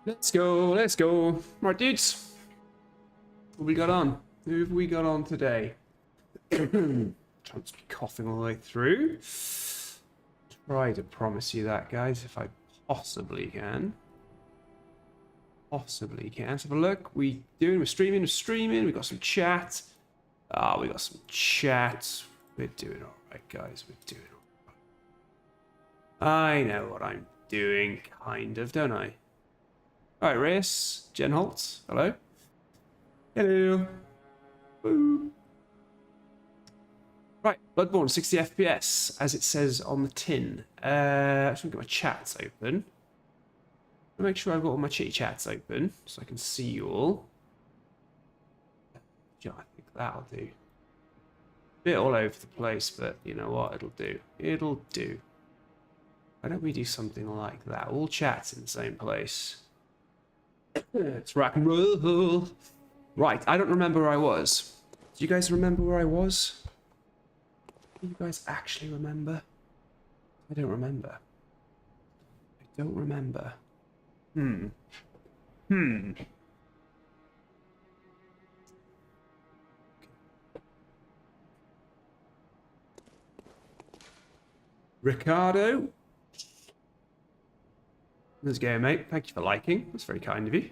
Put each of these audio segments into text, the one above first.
Let's go, let's go. Right, dudes. What we got on? Who have we got on today? Trying to be coughing all the way through. Try to promise you that, guys, if I possibly can. Possibly can. Let's have a look. We're streaming. We got some chat. We got some chat. We're doing alright, guys. We're doing alright. I know what I'm doing, kind of, don't I? Alright, Race, Jen Holt, hello. Hello. Woo. Right, Bloodborne 60 FPS, as it says on the tin. I just want to get my chats open. I'll make sure I've got all my chitty chats open, so I can see you all. Yeah, I think that'll do. Bit all over the place, but you know what? It'll do. It'll do. Why don't we do something like that? All chats in the same place. It's rock and roll. Right, I don't remember where I was. Do you guys remember where I was? Do you guys actually remember? I don't remember. I don't remember. Ricardo. Let's go, mate. Thank you for liking. That's very kind of you.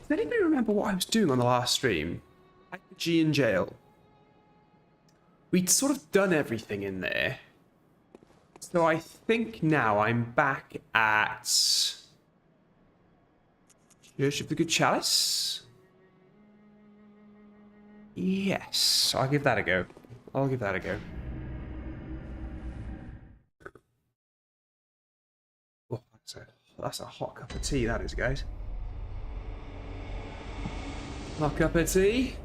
Does anybody remember what I was doing on the last stream? G in jail. We'd sort of done everything in there. So I think now I'm back at Church of the Good Chalice. Yes, I'll give that a go. I'll give that a go. Oh, that's a hot cup of tea, that is, guys. Hot cup of tea.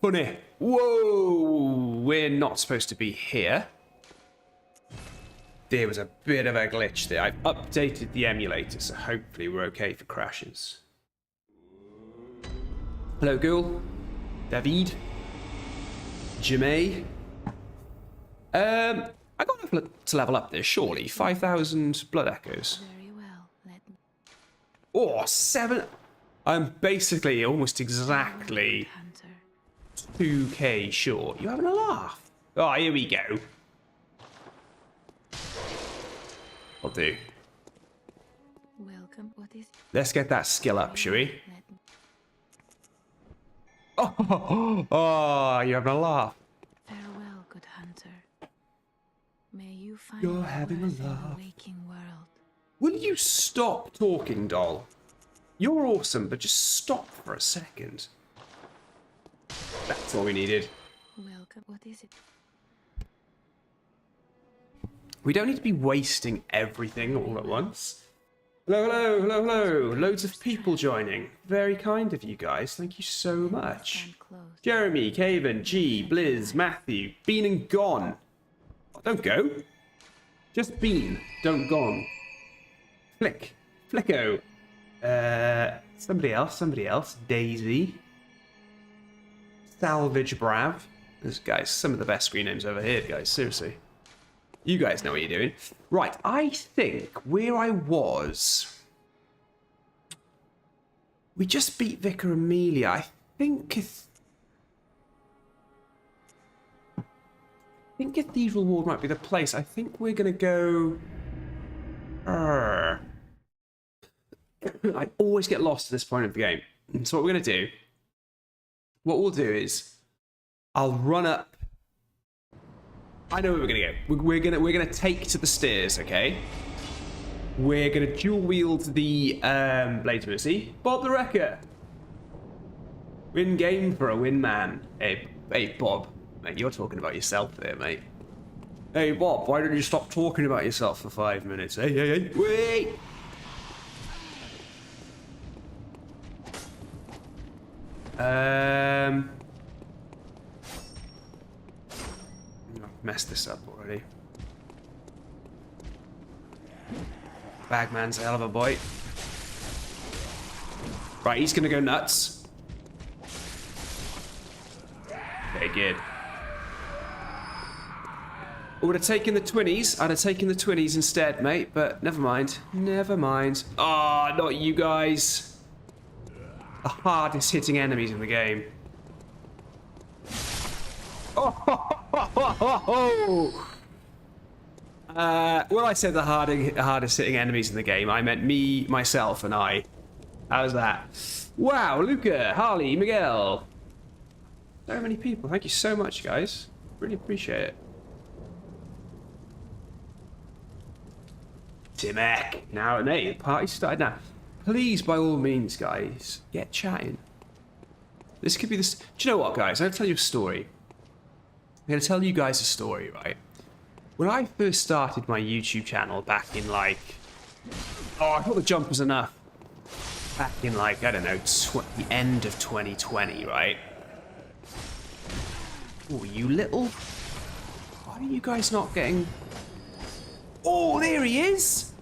Funny. Whoa! We're not supposed to be here. There was a bit of a glitch there. I've updated the emulator, so hopefully we're okay for crashes. Hello, Ghoul. David. Jimmy. I got enough to level up there, surely. 5,000 blood echoes. Very well. Oh, 7. I'm basically almost exactly 2k short. You having a laugh? Oh, here we go. I'll do. Welcome. What is? Let's get that skill up, shall we? Oh, you're having a laugh. Farewell, good hunter. May you find You're having a worth in laugh. the waking world. Will you stop talking, doll? You're awesome, but just stop for a second. That's all we needed. Welcome. What is it? We don't need to be wasting everything all at once. Hello, hello, hello, hello. Loads of people joining. Very kind of you guys. Thank you so much. Stand close. Jeremy, Caven, G, Blizz, Matthew, Bean and Gone. Oh, don't go. Just Bean, don't Gone. Flick, Flicko. Somebody else. Daisy. Salvage Brav. This guys, some of the best screen names over here, guys. Seriously. You guys know what you're doing. Right, I think where I was... We just beat Vicar Amelia. I think Cathedral Ward might be the place. I think we're going to go... I always get lost at this point of the game. So what we're going to do... What we'll do is... I'll run up... I know where we're gonna go. We're gonna take to the stairs, okay? We're gonna dual wield the Blades of Mercy. Bob the Wrecker. Win game for a win man. Hey Bob, mate, you're talking about yourself there, mate. Hey Bob, why don't you stop talking about yourself for 5 minutes? Hey, wait. Messed this up already. Bagman's a hell of a boy. Right, he's gonna go nuts. Okay, good. I would have taken the 20s. I'd have taken the 20s instead, mate. But never mind. Never mind. Ah, oh, not you guys. The hardest hitting enemies in the game. Oh, when I said the hardest hitting enemies in the game, I meant me, myself, and I. How's that? Wow, Luca, Harley, Miguel. So many people. Thank you so much, guys. Really appreciate it. Timek. Now, the party started now. Please, by all means, guys, get chatting. This could be this. Do you know what, guys? I'm going to tell you a story. I'm going to tell you guys a story, right? When I first started my YouTube channel back in, like... Oh, I thought the jump was enough. Back in, like, I don't know, the end of 2020, right? Oh, you little... Why are you guys not getting... Oh, there he is!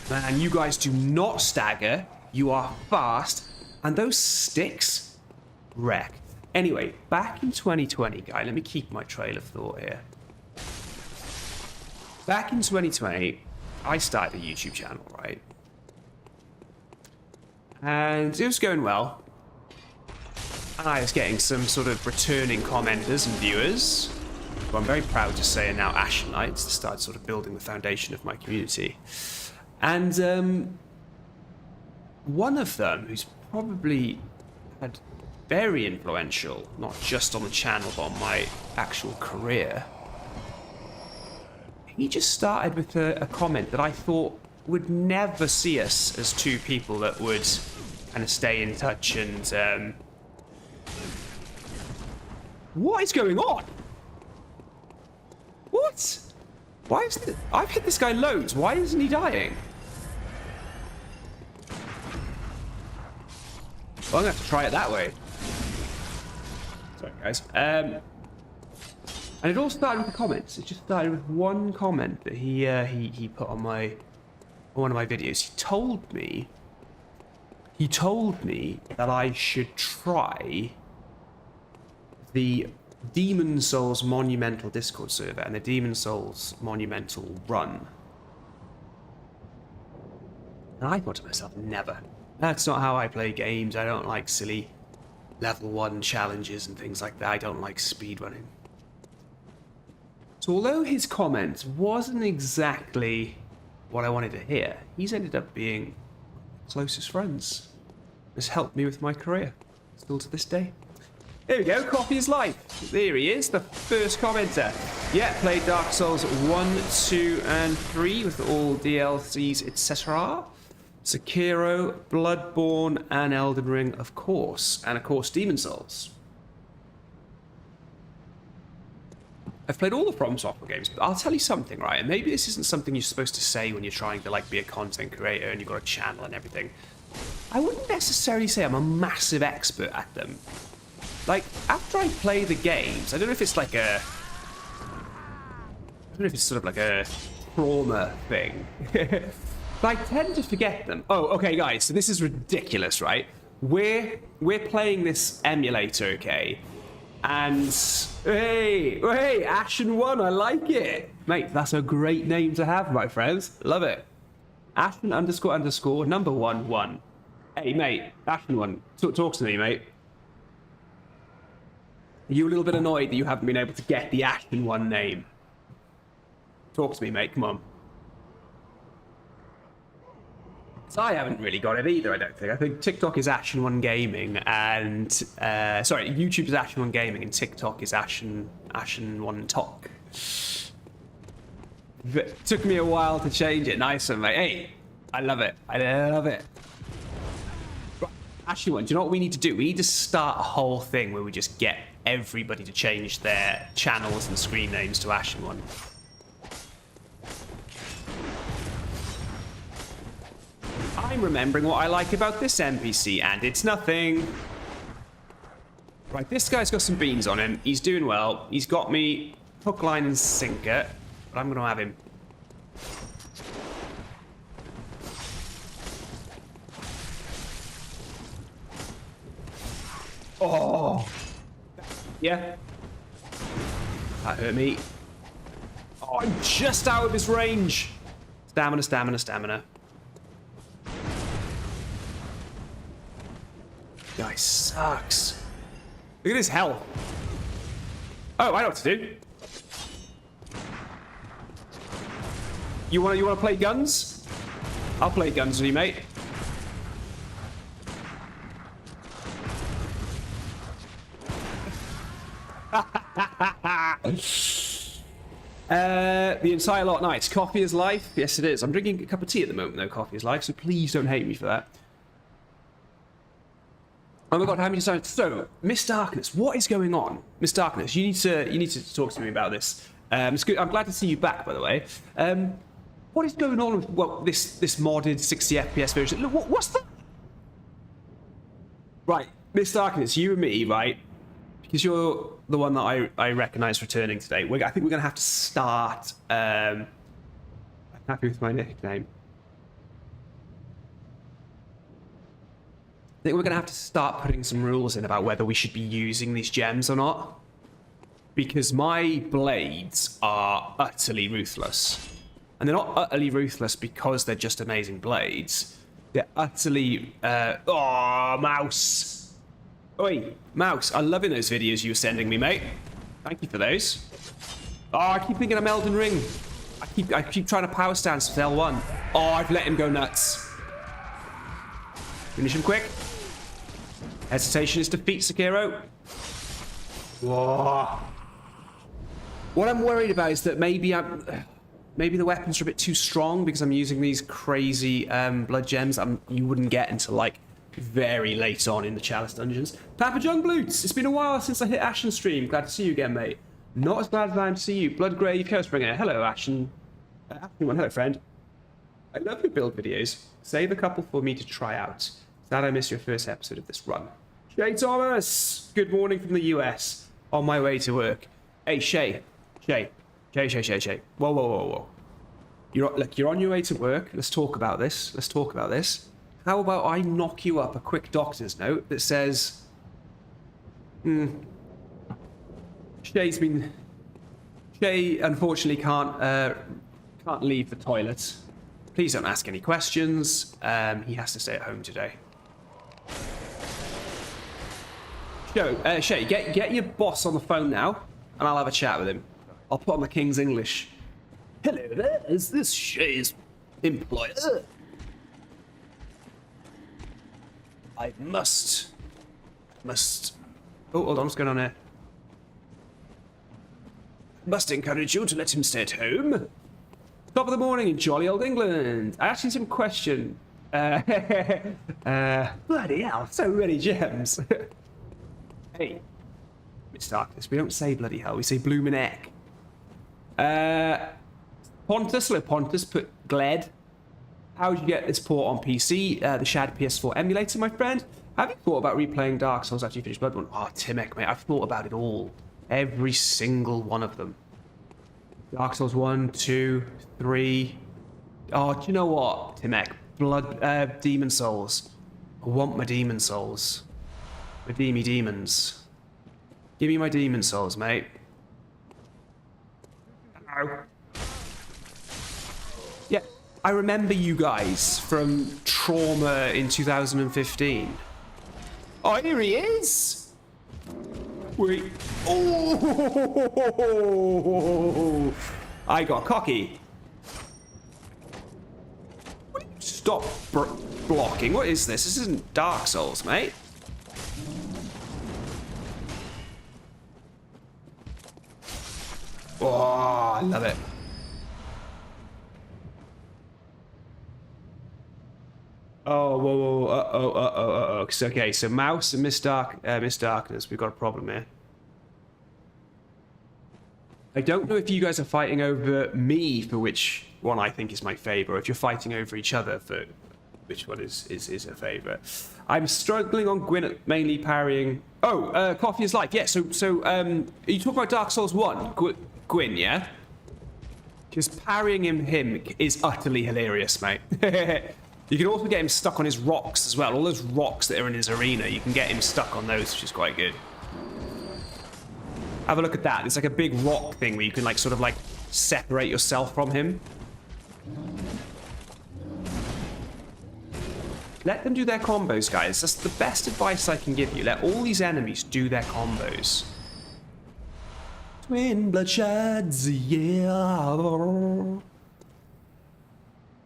Man, you guys do not stagger. You are fast. And those sticks... Wrecked. Anyway, back in 2020, guy, let me keep my trail of thought here. Back in 2020... I started a YouTube channel, right? And it was going well. And I was getting some sort of returning commenters and viewers, who I'm very proud to say are now Ashenites, started sort of building the foundation of my community. And one of them, who's probably had very influential, not just on the channel, but on my actual career, he just started with a comment that I thought would never see us as two people that would kind of stay in touch and... What is going on? What? Why is it... I've hit this guy loads. Why isn't he dying? Well, I'm going to have to try it that way. Sorry, guys. And it all started with the comments. It just started with one comment that he put on one of my videos. He told me that I should try the Demon Souls Monumental Discord server and the Demon Souls Monumental Run. And I thought to myself, never. That's not how I play games. I don't like silly level 1 challenges and things like that. I don't like speedrunning. So although his comment wasn't exactly what I wanted to hear, he's ended up being closest friends. Has helped me with my career, still to this day. There we go, Coffee is Life. There he is, the first commenter. Yeah, played Dark Souls 1, 2, and 3 with all DLCs, etc. Sekiro, Bloodborne, and Elden Ring, of course. And of course, Demon Souls. I've played all the FromSoftware games, but I'll tell you something, right? And maybe this isn't something you're supposed to say when you're trying to, like, be a content creator and you've got a channel and everything. I wouldn't necessarily say I'm a massive expert at them. Like, after I play the games, I don't know if it's like a... I don't know if it's sort of like a trauma thing. But I tend to forget them. Oh, okay, guys, so this is ridiculous, right? We're playing this emulator, okay? And hey, Ashen 1, I like it. Mate, that's a great name to have, my friends. Love it. Ashen __ number 1. Hey, mate, Ashen 1, talk to me, mate. Are you a little bit annoyed that you haven't been able to get the Ashen 1 name? Talk to me, mate, come on. So I haven't really got it either, I don't think. I think TikTok is Ashen 1 Gaming and... sorry, YouTube is Ashen 1 Gaming and TikTok is Ashen 1 Talk. It took me a while to change it. Nice one, mate. Hey, I love it. I love it. Right, Ashen 1, do you know what we need to do? We need to start a whole thing where we just get everybody to change their channels and screen names to Ashen 1. I'm remembering what I like about this NPC, and it's nothing. Right, this guy's got some beans on him. He's doing well. He's got me hook, line, and sinker, but I'm going to have him. Oh! Yeah. That hurt me. Oh, I'm just out of his range. Stamina, stamina, stamina. Guy sucks. Look at his health. Oh, I know what to do. You wanna play guns? I'll play guns with you, mate. The entire lot nice. Coffee is life. Yes, it is. I'm drinking a cup of tea at the moment, though. Coffee is life, so please don't hate me for that. Oh my god, how many times? So, Miss Darkness, what is going on? Miss Darkness, you need to talk to me about this. It's good. I'm glad to see you back, by the way. What is going on with this modded 60 FPS version? Look, what's that? Right, Miss Darkness, you and me, right? Because you're the one that I recognise returning today. I think we're going to have to start. I'm happy with my nickname. I think we're going to have to start putting some rules in about whether we should be using these gems or not. Because my blades are utterly ruthless. And they're not utterly ruthless because they're just amazing blades. They're utterly... oh, mouse! Oi, mouse, I'm loving those videos you were sending me, mate. Thank you for those. Oh, I keep thinking I'm Elden Ring. I keep trying to power stance with L1. Oh, I've let him go nuts. Finish him quick. Hesitation is defeat, Sekiro. Whoa. What I'm worried about is that maybe the weapons are a bit too strong because I'm using these crazy blood gems you wouldn't get until like very late on in the Chalice dungeons. Papa John Blutes, it's been a while since I hit Ashen stream. Glad to see you again, mate. Not as glad as I am to see you. Bloodgrave Chaosbringer. Hello, Ashen. Hello, friend. I love your build videos. Save a couple for me to try out. Sad I missed your first episode of this run. Shay Thomas, good morning from the US. On my way to work. Hey, Shay. Shay. Whoa. You're on your way to work. Let's talk about this. How about I knock you up a quick doctor's note that says, Shay unfortunately can't leave the toilet. Please don't ask any questions. He has to stay at home today. Shay, get your boss on the phone now, and I'll have a chat with him. I'll put on the King's English. Hello there, is this Shay's employer? I must... Oh, hold on, what's going on here? Must encourage you to let him stay at home. Top of the morning in jolly old England. I asked you some question. Bloody hell, so many gems. Hey, Miss Darkness, we don't say bloody hell, we say bloomin' heck. Pontus put Gled. How would you get this port on PC? The Shad PS4 emulator, my friend. Have you thought about replaying Dark Souls after you finish Bloodborne? Oh, Timek, mate, I've thought about it all. Every single one of them. Dark Souls 1, 2, 3. Oh, do you know what, Timek? Demon Souls. I want my Demon Souls. Redeemy demons. Give me my Demon Souls, mate. Ow. Yeah, I remember you guys from Trauma in 2015. Oh, here he is! Wait. Oh! I got cocky. Stop blocking. What is this? This isn't Dark Souls, mate. Oh, I love it. Oh, whoa. Uh-oh. Okay, so Mouse and Miss Darkness, we've got a problem here. I don't know if you guys are fighting over me for which one I think is my favourite, or if you're fighting over each other for which one is a favourite. I'm struggling on Gwyn, mainly parrying... Oh, Coffee is Life. Yeah, so are you talking about Dark Souls 1? Gwyn, yeah? Because parrying him is utterly hilarious, mate. You can also get him stuck on his rocks as well. All those rocks that are in his arena, you can get him stuck on those, which is quite good. Have a look at that. It's like a big rock thing where you can like sort of like separate yourself from him. Let them do their combos, guys. That's the best advice I can give you. Let all these enemies do their combos. Twin bloodshots, yeah.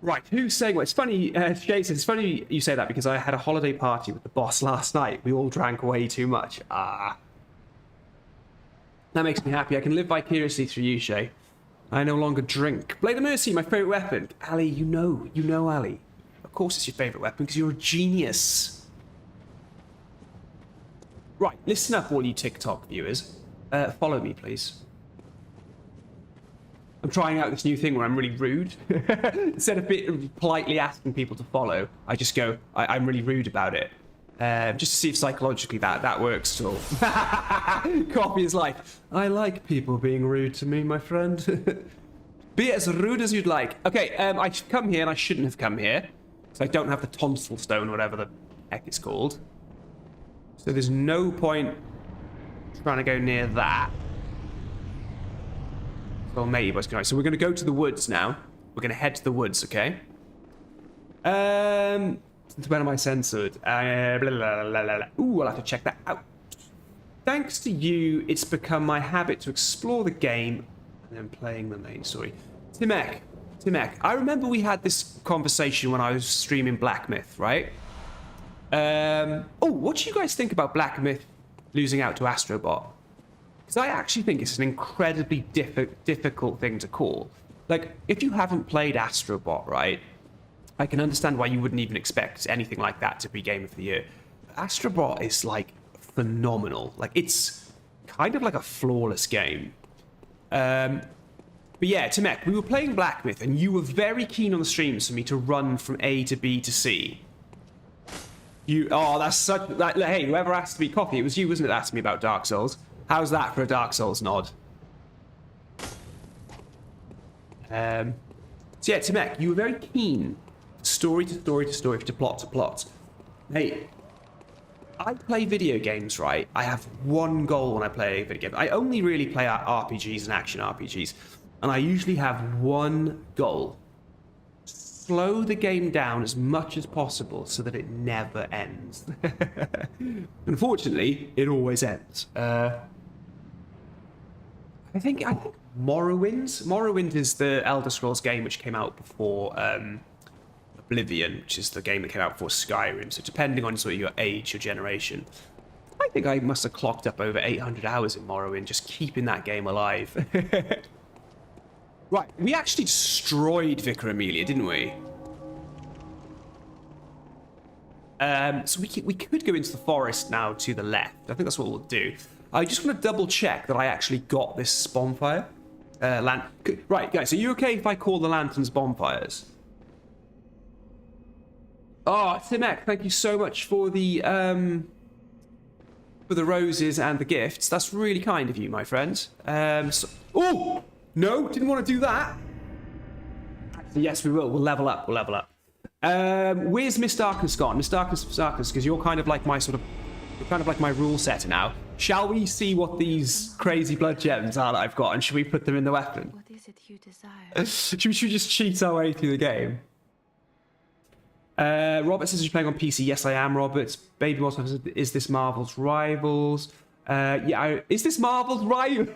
Right, who's saying what? It's funny, Jason, it's funny you say that because I had a holiday party with the boss last night. We all drank way too much. That makes me happy. I can live vicariously through you, Shay. I no longer drink. Blade of Mercy, my favourite weapon. Ali, you know, Ali. Of course it's your favourite weapon because you're a genius. Right, listen up, all you TikTok viewers. Follow me, please. I'm trying out this new thing where I'm really rude. Instead of politely asking people to follow, I just go, I'm really rude about it. Just to see if psychologically that works at all. Coffee is life. I like people being rude to me, my friend. Be as rude as you'd like. Okay, I've come here and I shouldn't have come here. So I don't have the tonsil stone, whatever the heck it's called. So there's no point trying to go near that. Well, maybe what's going on. So we're going to go to the woods now. We're going to head to the woods, okay? When am I censored? Ooh, I'll have to check that out. Thanks to you, it's become my habit to explore the game and then playing the main story. Timek, I remember we had this conversation when I was streaming Black Myth, right? What do you guys think about Black Myth losing out to Astrobot? Because I actually think it's an incredibly difficult thing to call. Like, if you haven't played Astrobot, right, I can understand why you wouldn't even expect anything like that to be Game of the Year. Astrobot is, like, phenomenal. Like, it's kind of like a flawless game. But yeah, Timek, we were playing Black Myth, and you were very keen on the streams for me to run from A to B to C. That's such... hey, whoever asked me coffee, it was you, wasn't it, that asked me about Dark Souls? How's that for a Dark Souls nod? So yeah, Timek, you were very keen. Story to story to story, to plot to plot. Hey, I play video games, right? I have one goal when I play a video game. I only really play RPGs and action RPGs. And I usually have one goal. Slow the game down as much as possible so that it never ends. Unfortunately, it always ends. I think Morrowind. Morrowind is the Elder Scrolls game which came out before Oblivion, which is the game that came out before Skyrim. So depending on sort of your age, your generation, I think I must have clocked up over 800 hours in Morrowind, just keeping that game alive. Right, we actually destroyed Vicar Amelia, didn't we? So we could go into the forest now to the left. I think that's what we'll do. I just want to double check that I actually got this bonfire. Right, guys, are you okay if I call the lanterns bonfires? Oh, Timek, thank you so much for the roses and the gifts. That's really kind of you, my friend. Oh! No, didn't want to do that. Actually, yes, we will. We'll level up. We'll level up. Where's Miss Darkness gone? Miss Darkness, because you're kind of like my you're kind of like my rule setter now. Shall we see what these crazy blood gems are that I've got, and should we put them in the weapon? What is it you desire? should we just cheat our way through the game? Robert says you're playing on PC. Yes, I am, Robert. Baby Moss says, is this Marvel's Rivals? Is this Marvel's Rivals?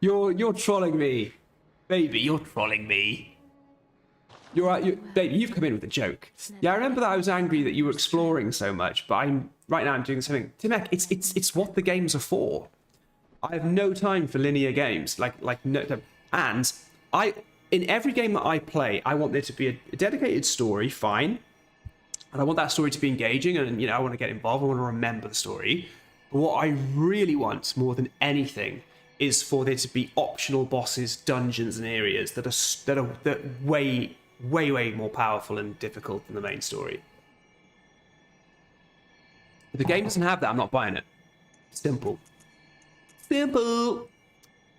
You're trolling me. Baby, you're trolling me. Baby, you've come in with a joke. Yeah, I remember that I was angry that you were exploring so much, but right now I'm doing something. Timek, it's what the games are for. I have no time for linear games. No time. And in every game that I play, I want there to be a dedicated story, fine. And I want that story to be engaging, and I want to get involved, I want to remember the story. But what I really want more than anything is for there to be optional bosses, dungeons, and areas that are way more powerful and difficult than the main story. If the game doesn't have that, I'm not buying it. Simple.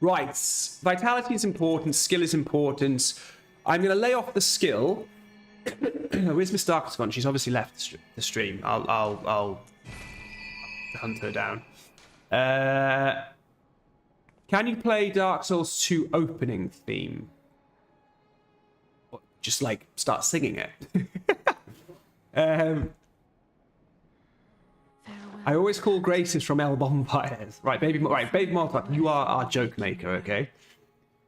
Right, vitality is important, skill is important. I'm going to lay off the skill. Where's Miss Darkness gone? She's obviously left the stream. I'll hunt her down. Can you play Dark Souls 2 opening theme? Or just like start singing it. Farewell. I always call Graces from El Bonfires. Right, baby Martha, you are our joke maker, okay?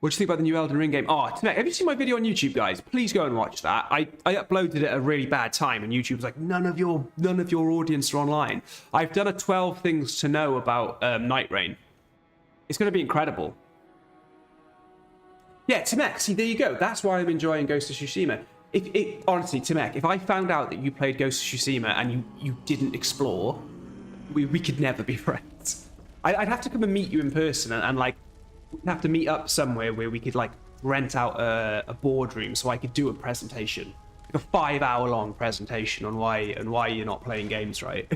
What do you think about the new Elden Ring game? Oh, Tamek, have you seen my video on YouTube, guys? Please go and watch that. I uploaded it at a really bad time, and YouTube was like, none of your audience are online. I've done a 12 things to know about Night Rain. It's going to be incredible. Yeah, Tamek, see, there you go. That's why I'm enjoying Ghost of Tsushima. Honestly, Tamek, if I found out that you played Ghost of Tsushima and you didn't explore, we could never be friends. I'd have to come and meet you in person and like, we'd have to meet up somewhere where we could like rent out a boardroom so I could do a presentation, like a 5-hour long presentation on why you're not playing games right.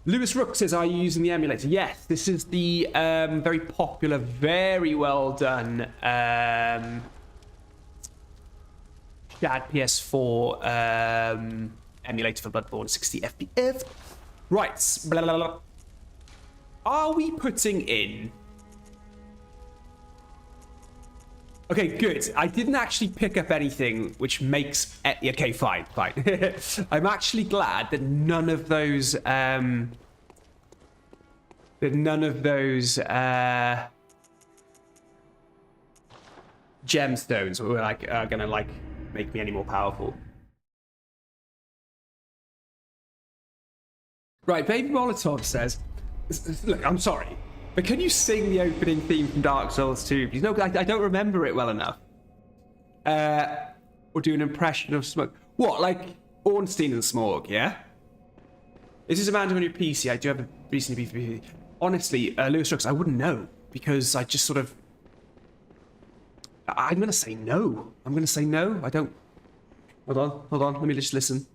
Lewis Rook says, are you using the emulator? Yes, this is the very popular, very well done Shad PS4 emulator for Bloodborne 60 FPS. Right, blah, blah, blah. Are we putting in... Okay, good. I didn't actually pick up anything which makes... Okay, fine. I'm actually glad that none of those... gemstones were like are gonna like make me any more powerful. Right, Baby Molotov says, look, I'm sorry, but can you sing the opening theme from Dark Souls 2? Please? No, I don't remember it well enough. Or do an impression of Smoke. What, like Ornstein and Smorg, yeah? Is this Amanda on your PC? I do have a recently PC. Honestly, Lewis Rooks, I wouldn't know, because I just sort of... I'm going to say no. I'm going to say no. I don't... Hold on. Let me just listen.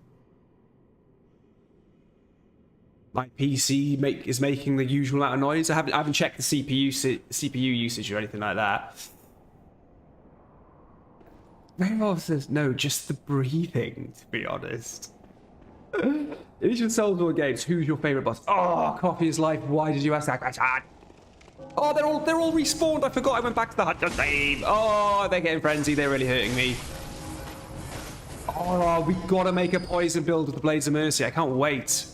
My PC is making the usual amount of noise. I haven't checked the CPU usage or anything like that. Very says no, just the breathing, to be honest. Initial Soulsborne games, who's your favourite boss? Oh, Coffee is Life, why did you ask that question? Oh, they're all respawned. I forgot I went back to the Hunter team. Oh, they're getting frenzied. They're really hurting me. Oh, we gotta make a poison build with the Blades of Mercy. I can't wait.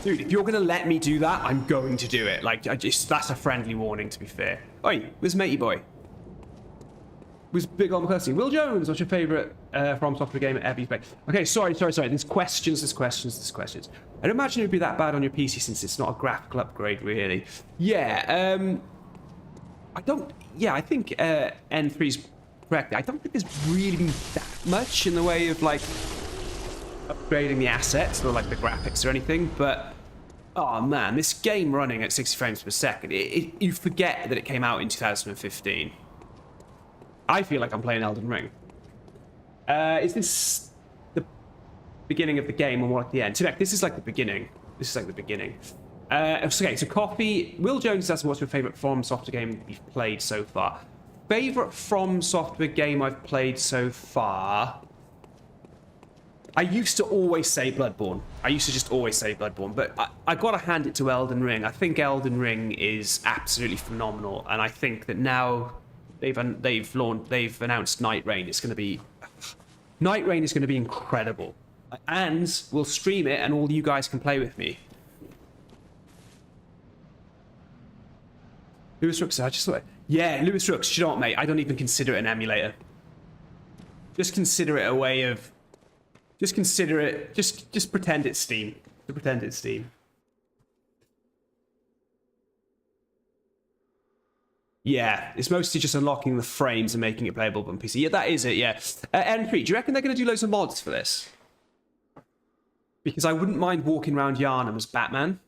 Dude, if you're gonna let me do that, I'm going to do it. Like, that's a friendly warning, to be fair. Oi, where's Matey Boy? Was big on McCluskey. Will Jones, what's your favourite FromSoftware game ever you played? Okay, sorry. There's questions. I don't imagine it would be that bad on your PC since it's not a graphical upgrade, really. Yeah, I think N3's correct. I don't think there's really been that much in the way of, like, upgrading the assets or, like, the graphics or anything, but... Oh, man, this game running at 60 frames per second, you forget that it came out in 2015. I feel like I'm playing Elden Ring. Is this the beginning of the game or more like the end? Tamek, this is like the beginning. Okay, so Coffee. Will Jones asks, what's your favourite FromSoftware game you've played so far? Favourite FromSoftware game I've played so far? I used to always say Bloodborne. But I gotta hand it to Elden Ring. I think Elden Ring is absolutely phenomenal, and I think that now... They've announced Night Rain. Night Rain is going to be incredible, and we'll stream it, and all you guys can play with me. Lewis Rooks, Lewis Rooks. You know what, mate? I don't even consider it an emulator. Just consider it a way of. Just pretend it's Steam. Yeah, it's mostly just unlocking the frames and making it playable on PC. Yeah, that is it, yeah. N3, do you reckon they're going to do loads of mods for this? Because I wouldn't mind walking around Yharnam as Batman.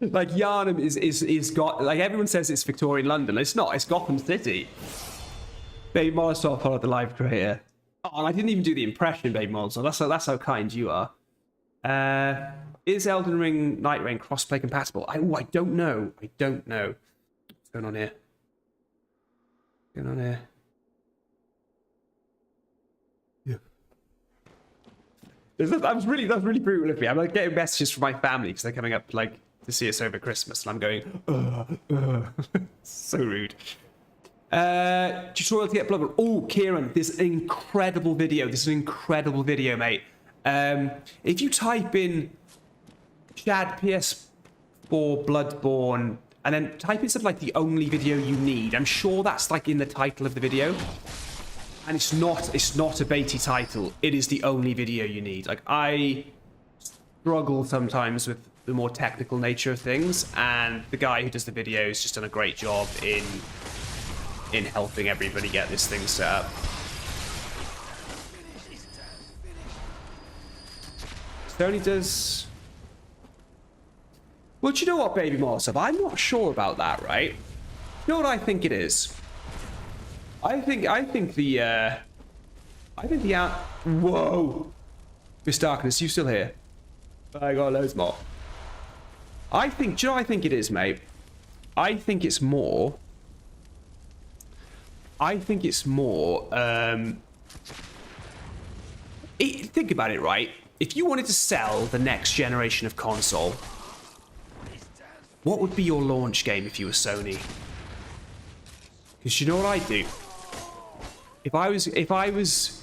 Like, Yharnam is got... Like, everyone says it's Victorian London. It's not. It's Gotham City. Baby Molotov followed the live creator. Oh, and I didn't even do the impression, Baby Molotov. That's how kind you are. Is Elden Ring Night Rain crossplay compatible? I don't know. What's going on here? Yeah. That's really brutal of me. I'm like getting messages from my family because they're coming up like to see us over Christmas, and I'm going, so rude. Tutorial to get Bloodborne. Oh, Kieran, this is an incredible video. This is an incredible video, mate. If you type in Chad PS4 Bloodborne, and then type in something like the only video you need, I'm sure that's like in the title of the video. And it's not a baity title. It is the only video you need. Like, I struggle sometimes with the more technical nature of things, and the guy who does the video has just done a great job in helping everybody get this thing set up. Sony does... Well, do you know what, Baby Molotov? I'm not sure about that, right? You know what I think it is? I think the whoa! Miss Darkness, you still here? I got loads more. Do you know what I think it is, mate? I think it's more... think about it, right? If you wanted to sell the next generation of console, what would be your launch game if you were Sony? Because you know what I'd do? If I was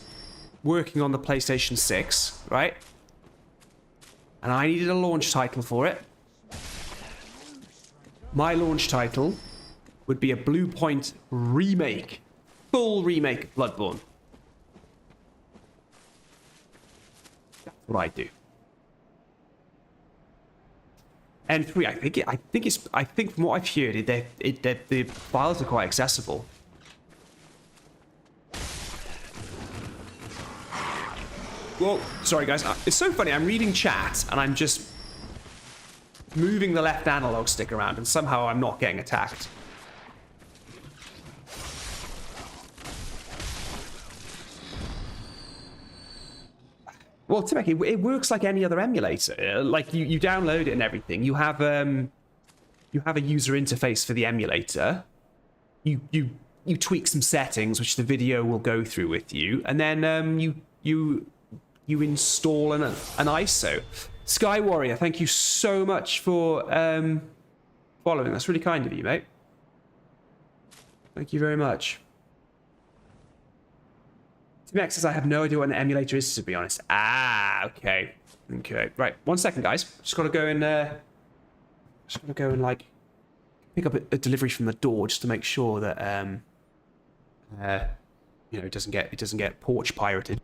working on the PlayStation 6, right? And I needed a launch title for it, my launch title would be a Blue Point remake. Full remake of Bloodborne. That's what I'd do. N3, I think from what I've heard, the files are quite accessible. Well, sorry guys, it's so funny, I'm reading chat and I'm just moving the left analog stick around and somehow I'm not getting attacked. Well, Timothy, it works like any other emulator. Like you download it and everything. You have a user interface for the emulator. You tweak some settings, which the video will go through with you, and then you install an ISO. Sky Warrior, thank you so much for following. That's really kind of you, mate. Thank you very much. T-Max says, I have no idea what an emulator is, to be honest. Ah, okay. Okay. Right, 1 second, guys. Just gotta go and like pick up a delivery from the door just to make sure that you know, it doesn't get porch pirated.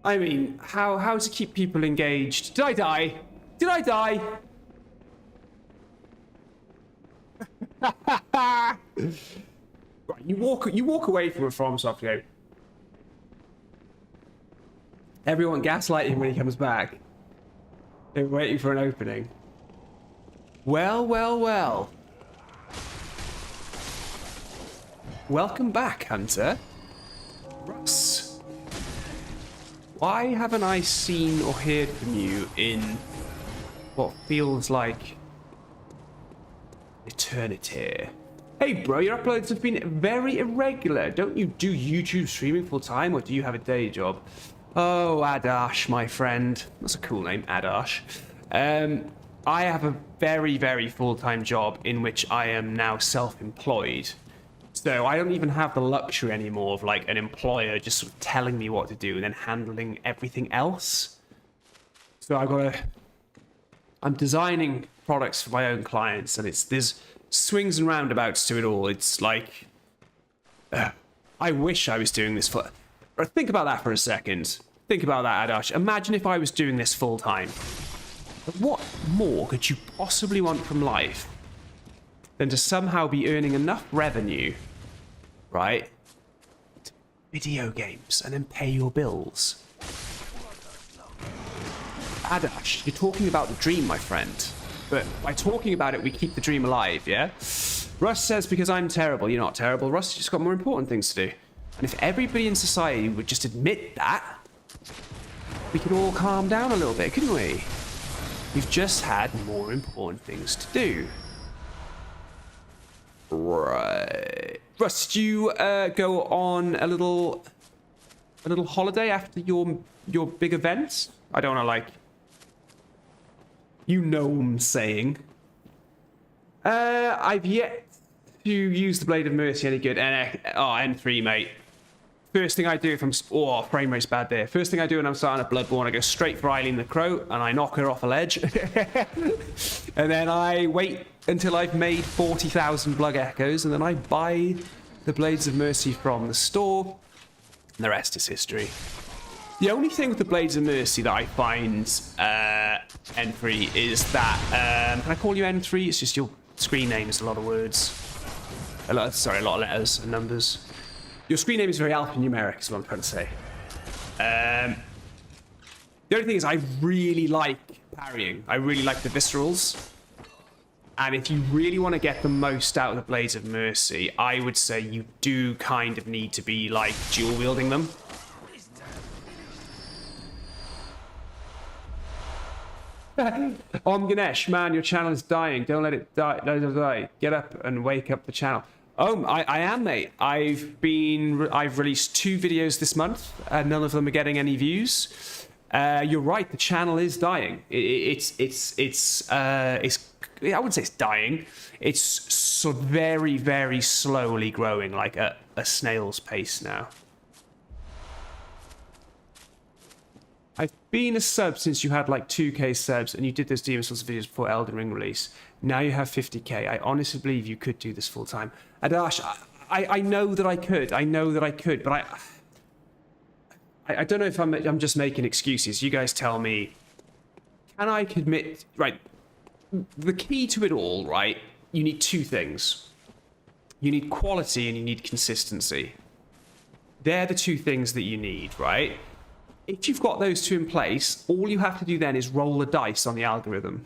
I mean, how to keep people engaged? Did I die? Did I die? Right, you walk away from a FromSoftware. Everyone gaslighting when he comes back. They're waiting for an opening. Well, well, well. Welcome back, Hunter. Russ. Why haven't I seen or heard from you in what feels like eternity? Hey bro, your uploads have been very irregular. Don't you do YouTube streaming full time, or do you have a day job? Oh, Adash, my friend. That's a cool name, Adash. I have a very, very full-time job in which I am now self-employed. So I don't even have the luxury anymore of like an employer just sort of telling me what to do and then handling everything else. So I'm designing products for my own clients, and there's swings and roundabouts to it all. It's like, I wish I was doing this for... Think about that for a second. Think about that, Adash. Imagine if I was doing this full time. What more could you possibly want from life than to somehow be earning enough revenue, right, to video games and then pay your bills? Adash, you're talking about the dream, my friend. But by talking about it, we keep the dream alive, yeah? Russ says, because I'm terrible. You're not terrible. Russ, you just got more important things to do. And if everybody in society would just admit that, we could all calm down a little bit, couldn't we? We've just had more important things to do. Right. Russ, did you go on a little holiday after your big event? I don't know, like... You know what I'm saying. I've yet to use the Blade of Mercy any good. N3, mate. First thing I do if I'm... Oh, frame rate's bad there. First thing I do when I'm starting at Bloodborne, I go straight for Eileen the Crow, and I knock her off a ledge. And then I wait until I've made 40,000 Blood Echoes, and then I buy the Blades of Mercy from the store, and the rest is history. The only thing with the Blades of Mercy that I find N3 is that... can I call you N3? It's just your screen name is a lot of words. A lot of letters and numbers. Your screen name is very alphanumeric, is what I'm trying to say. The only thing is I really like parrying. I really like the viscerals. And if you really want to get the most out of the Blades of Mercy, I would say you do kind of need to be, like, dual-wielding them. Ganesh, man, your channel is dying. Don't let it die. Don't die. Get up and wake up the channel. Oh, I am, mate. I've released 2 videos this month, and none of them are getting any views. You're right. The channel is dying. I wouldn't say it's dying. It's so very, very slowly growing, like a snail's pace now. I've been a sub since you had like 2k subs, and you did those Demon Souls videos before Elden Ring release. Now you have 50k. I honestly believe you could do this full time. Adash, I know that I could. I know that I could, but I don't know if I'm just making excuses. You guys tell me. Can I commit? Right. The key to it all, right? You need 2 things. You need quality and you need consistency. They're the 2 things that you need, right? If you've got those 2 in place, all you have to do then is roll the dice on the algorithm.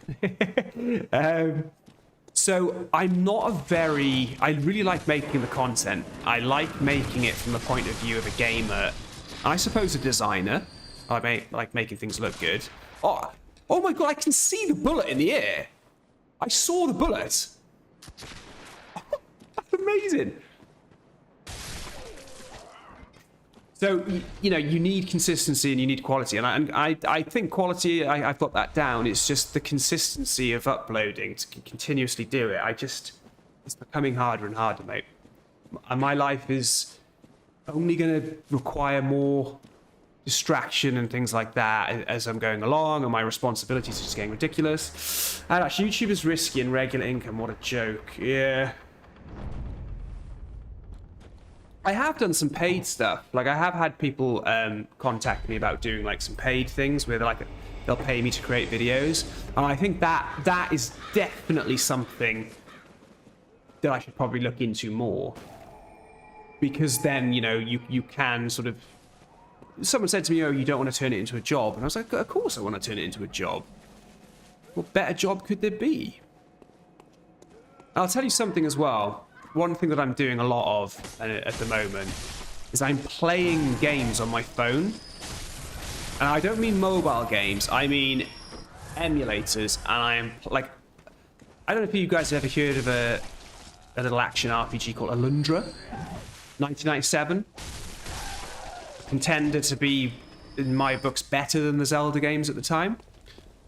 So I'm not I really like making the content. I like making it from the point of view of a gamer. I suppose a designer. I like making things look good. Oh my god, I can see the bullet in the air. I saw the bullet. That's amazing. So, you know, you need consistency and you need quality. And I think quality, I've got that down. It's just the consistency of uploading to continuously do it. It's becoming harder and harder, mate. And my life is only going to require more distraction and things like that as I'm going along, and my responsibilities are just getting ridiculous. And actually, YouTube is risky and regular income. What a joke. Yeah. I have done some paid stuff. Like, I have had people contact me about doing like some paid things where they'll pay me to create videos, and I think that is definitely something that I should probably look into more, because then, you know, you can sort of. Someone said to me, "Oh, you don't want to turn it into a job," and I was like, "Of course I want to turn it into a job. What better job could there be?" I'll tell you something as well. One thing that I'm doing a lot of at the moment is I'm playing games on my phone. And I don't mean mobile games, I mean emulators. And I am like, I don't know if you guys have ever heard of a little action RPG called Alundra, 1997. Contender to be, in my books, better than the Zelda games at the time.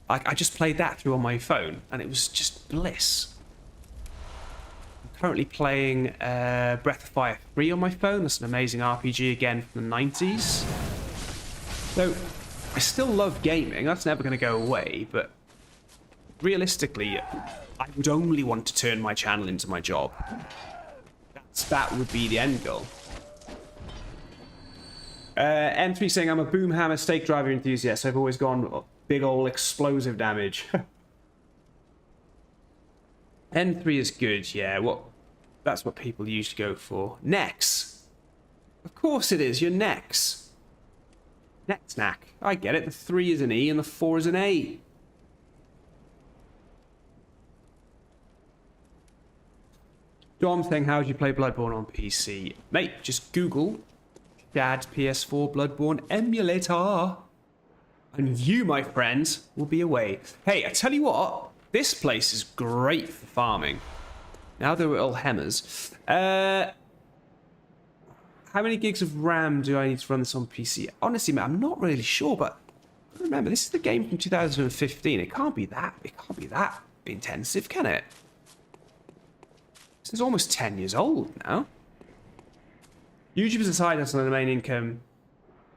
I just played that through on my phone, and it was just bliss. I'm currently playing Breath of Fire 3 on my phone. That's an amazing RPG, again, from the 90s. So, I still love gaming. That's never going to go away, but realistically, I would only want to turn my channel into my job. That would be the end goal. M3 saying, I'm a Boomhammer stake driver enthusiast. I've always gone big ol' explosive damage. N3 is good, yeah. That's what people usually go for. Nex. Of course it is, you're Nex. Neck. I get it. The 3 is an E and the 4 is an A. Dom saying, how do you play Bloodborne on PC? Mate, just Google Dad PS4 Bloodborne emulator. And you, my friends, will be away. Hey, I tell you what, this place is great for farming. Now they're all hammers. How many gigs of RAM do I need to run this on PC? Honestly, man, I'm not really sure, but remember, this is the game from 2015. It can't be that intensive, can it? This is almost 10 years old now. YouTube's a side hustle and the main income.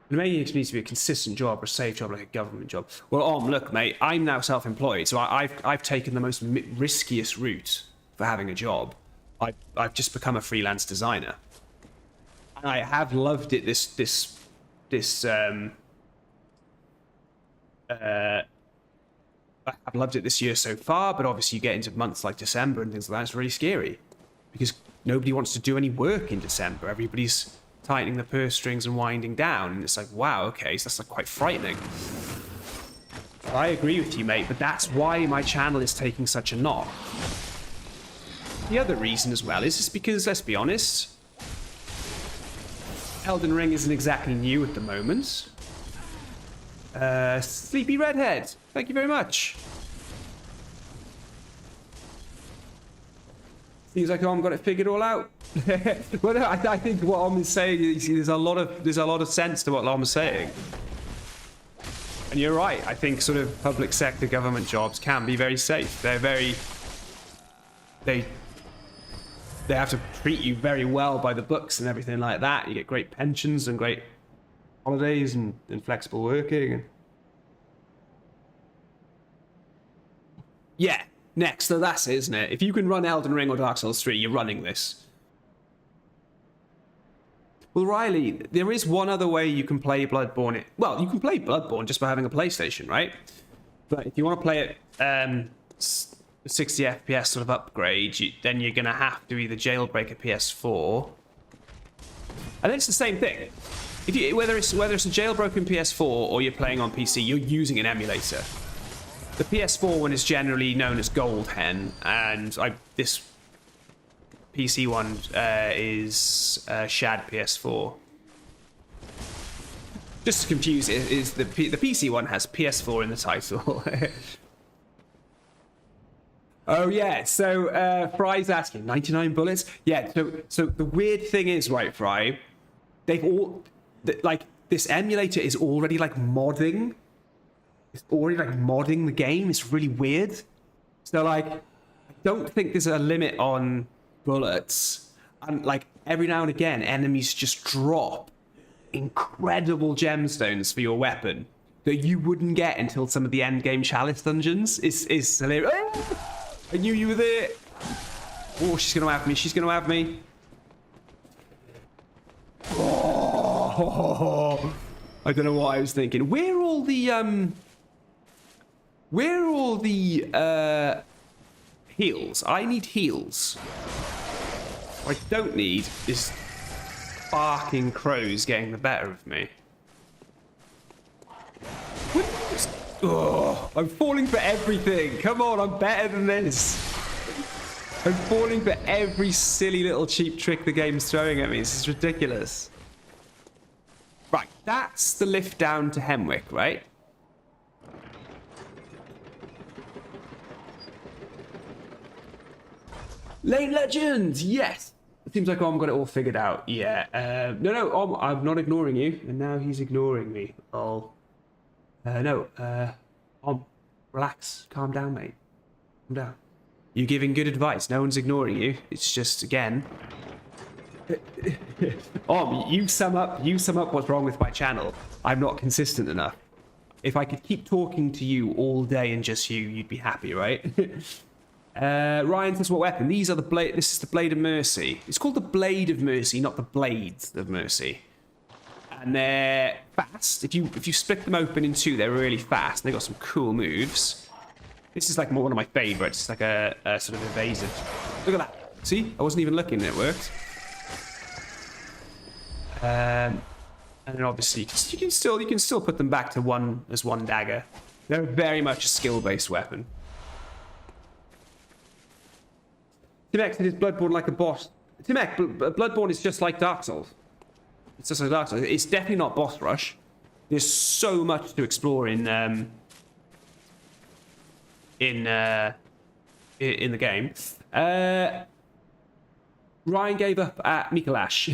The main income needs to be a consistent job or a safe job, like a government job. Well, look, mate, I'm now self-employed, so I've taken the most riskiest route for having a job. I've just become a freelance designer. And I have loved it I've loved it this year so far, but obviously you get into months like December and things like that, it's really scary. Because nobody wants to do any work in December. Everybody's tightening the purse strings and winding down, and it's like, wow, okay, so that's like quite frightening. I agree with you, mate, but that's why my channel is taking such a knock. The other reason as well is just because, let's be honest, Elden Ring isn't exactly new at the moment. Sleepy Redhead, thank you very much. Seems like Om got it figured all out. Well, no, I think what Om is saying is there's a lot of sense to what Om is saying. And you're right. I think sort of public sector government jobs can be very safe. They have to treat you very well by the books and everything like that. You get great pensions and great holidays and flexible working. Yeah. Next, so that's it, isn't it? If you can run Elden Ring or Dark Souls 3, you're running this. Well, Riley, there is one other way you can play Bloodborne. Well, you can play Bloodborne just by having a PlayStation, right? But if you want to play it 60 FPS sort of upgrade, then you're going to have to either jailbreak a PS4. And it's the same thing. Whether it's a jailbroken PS4 or you're playing on PC, you're using an emulator. The PS4 one is generally known as Gold Hen, and this PC one is Shad PS4. Just to confuse it, is the PC one has PS4 in the title. Oh yeah, so Fry's asking 99 bullets. Yeah, so the weird thing is, right, Fry, this emulator is already like modding. It's already like modding the game. It's really weird. So like, I don't think there's a limit on bullets. And like every now and again, enemies just drop incredible gemstones for your weapon that you wouldn't get until some of the end game chalice dungeons. Is hilarious. Oh, I knew you were there. Oh, she's gonna have me. She's gonna have me. Oh, I don't know what I was thinking. Where are all the heals? I need heals. What I don't need is barking crows getting the better of me. Oh, I'm falling for everything. Come on, I'm better than this. I'm falling for every silly little cheap trick the game's throwing at me. This is ridiculous. Right, that's the lift down to Hemwick, right? Lane Legends, yes. It seems like Om got it all figured out. Yeah. No, Om, I'm not ignoring you, and now he's ignoring me. Oh. No. Om, relax, calm down, mate. Calm down. You're giving good advice. No one's ignoring you. It's just, again... you sum up what's wrong with my channel. I'm not consistent enough. If I could keep talking to you all day and just you, you'd be happy, right? Ryan says, what weapon? These are the blade. This is the Blade of Mercy. It's called the Blade of Mercy, not the Blades of Mercy. And they're fast. If you split them open in two, they're really fast. They've got some cool moves. This is like one of my favorites. It's like a sort of evasive. Look at that. See? I wasn't even looking and it worked. And then obviously you can still put them back to one dagger. They're very much a skill-based weapon. Timek said, is Bloodborne like a boss? Timek, Bloodborne is just like Dark Souls. It's just like Dark Souls. It's definitely not boss rush. There's so much to explore in the game. Ryan gave up at Mikolash.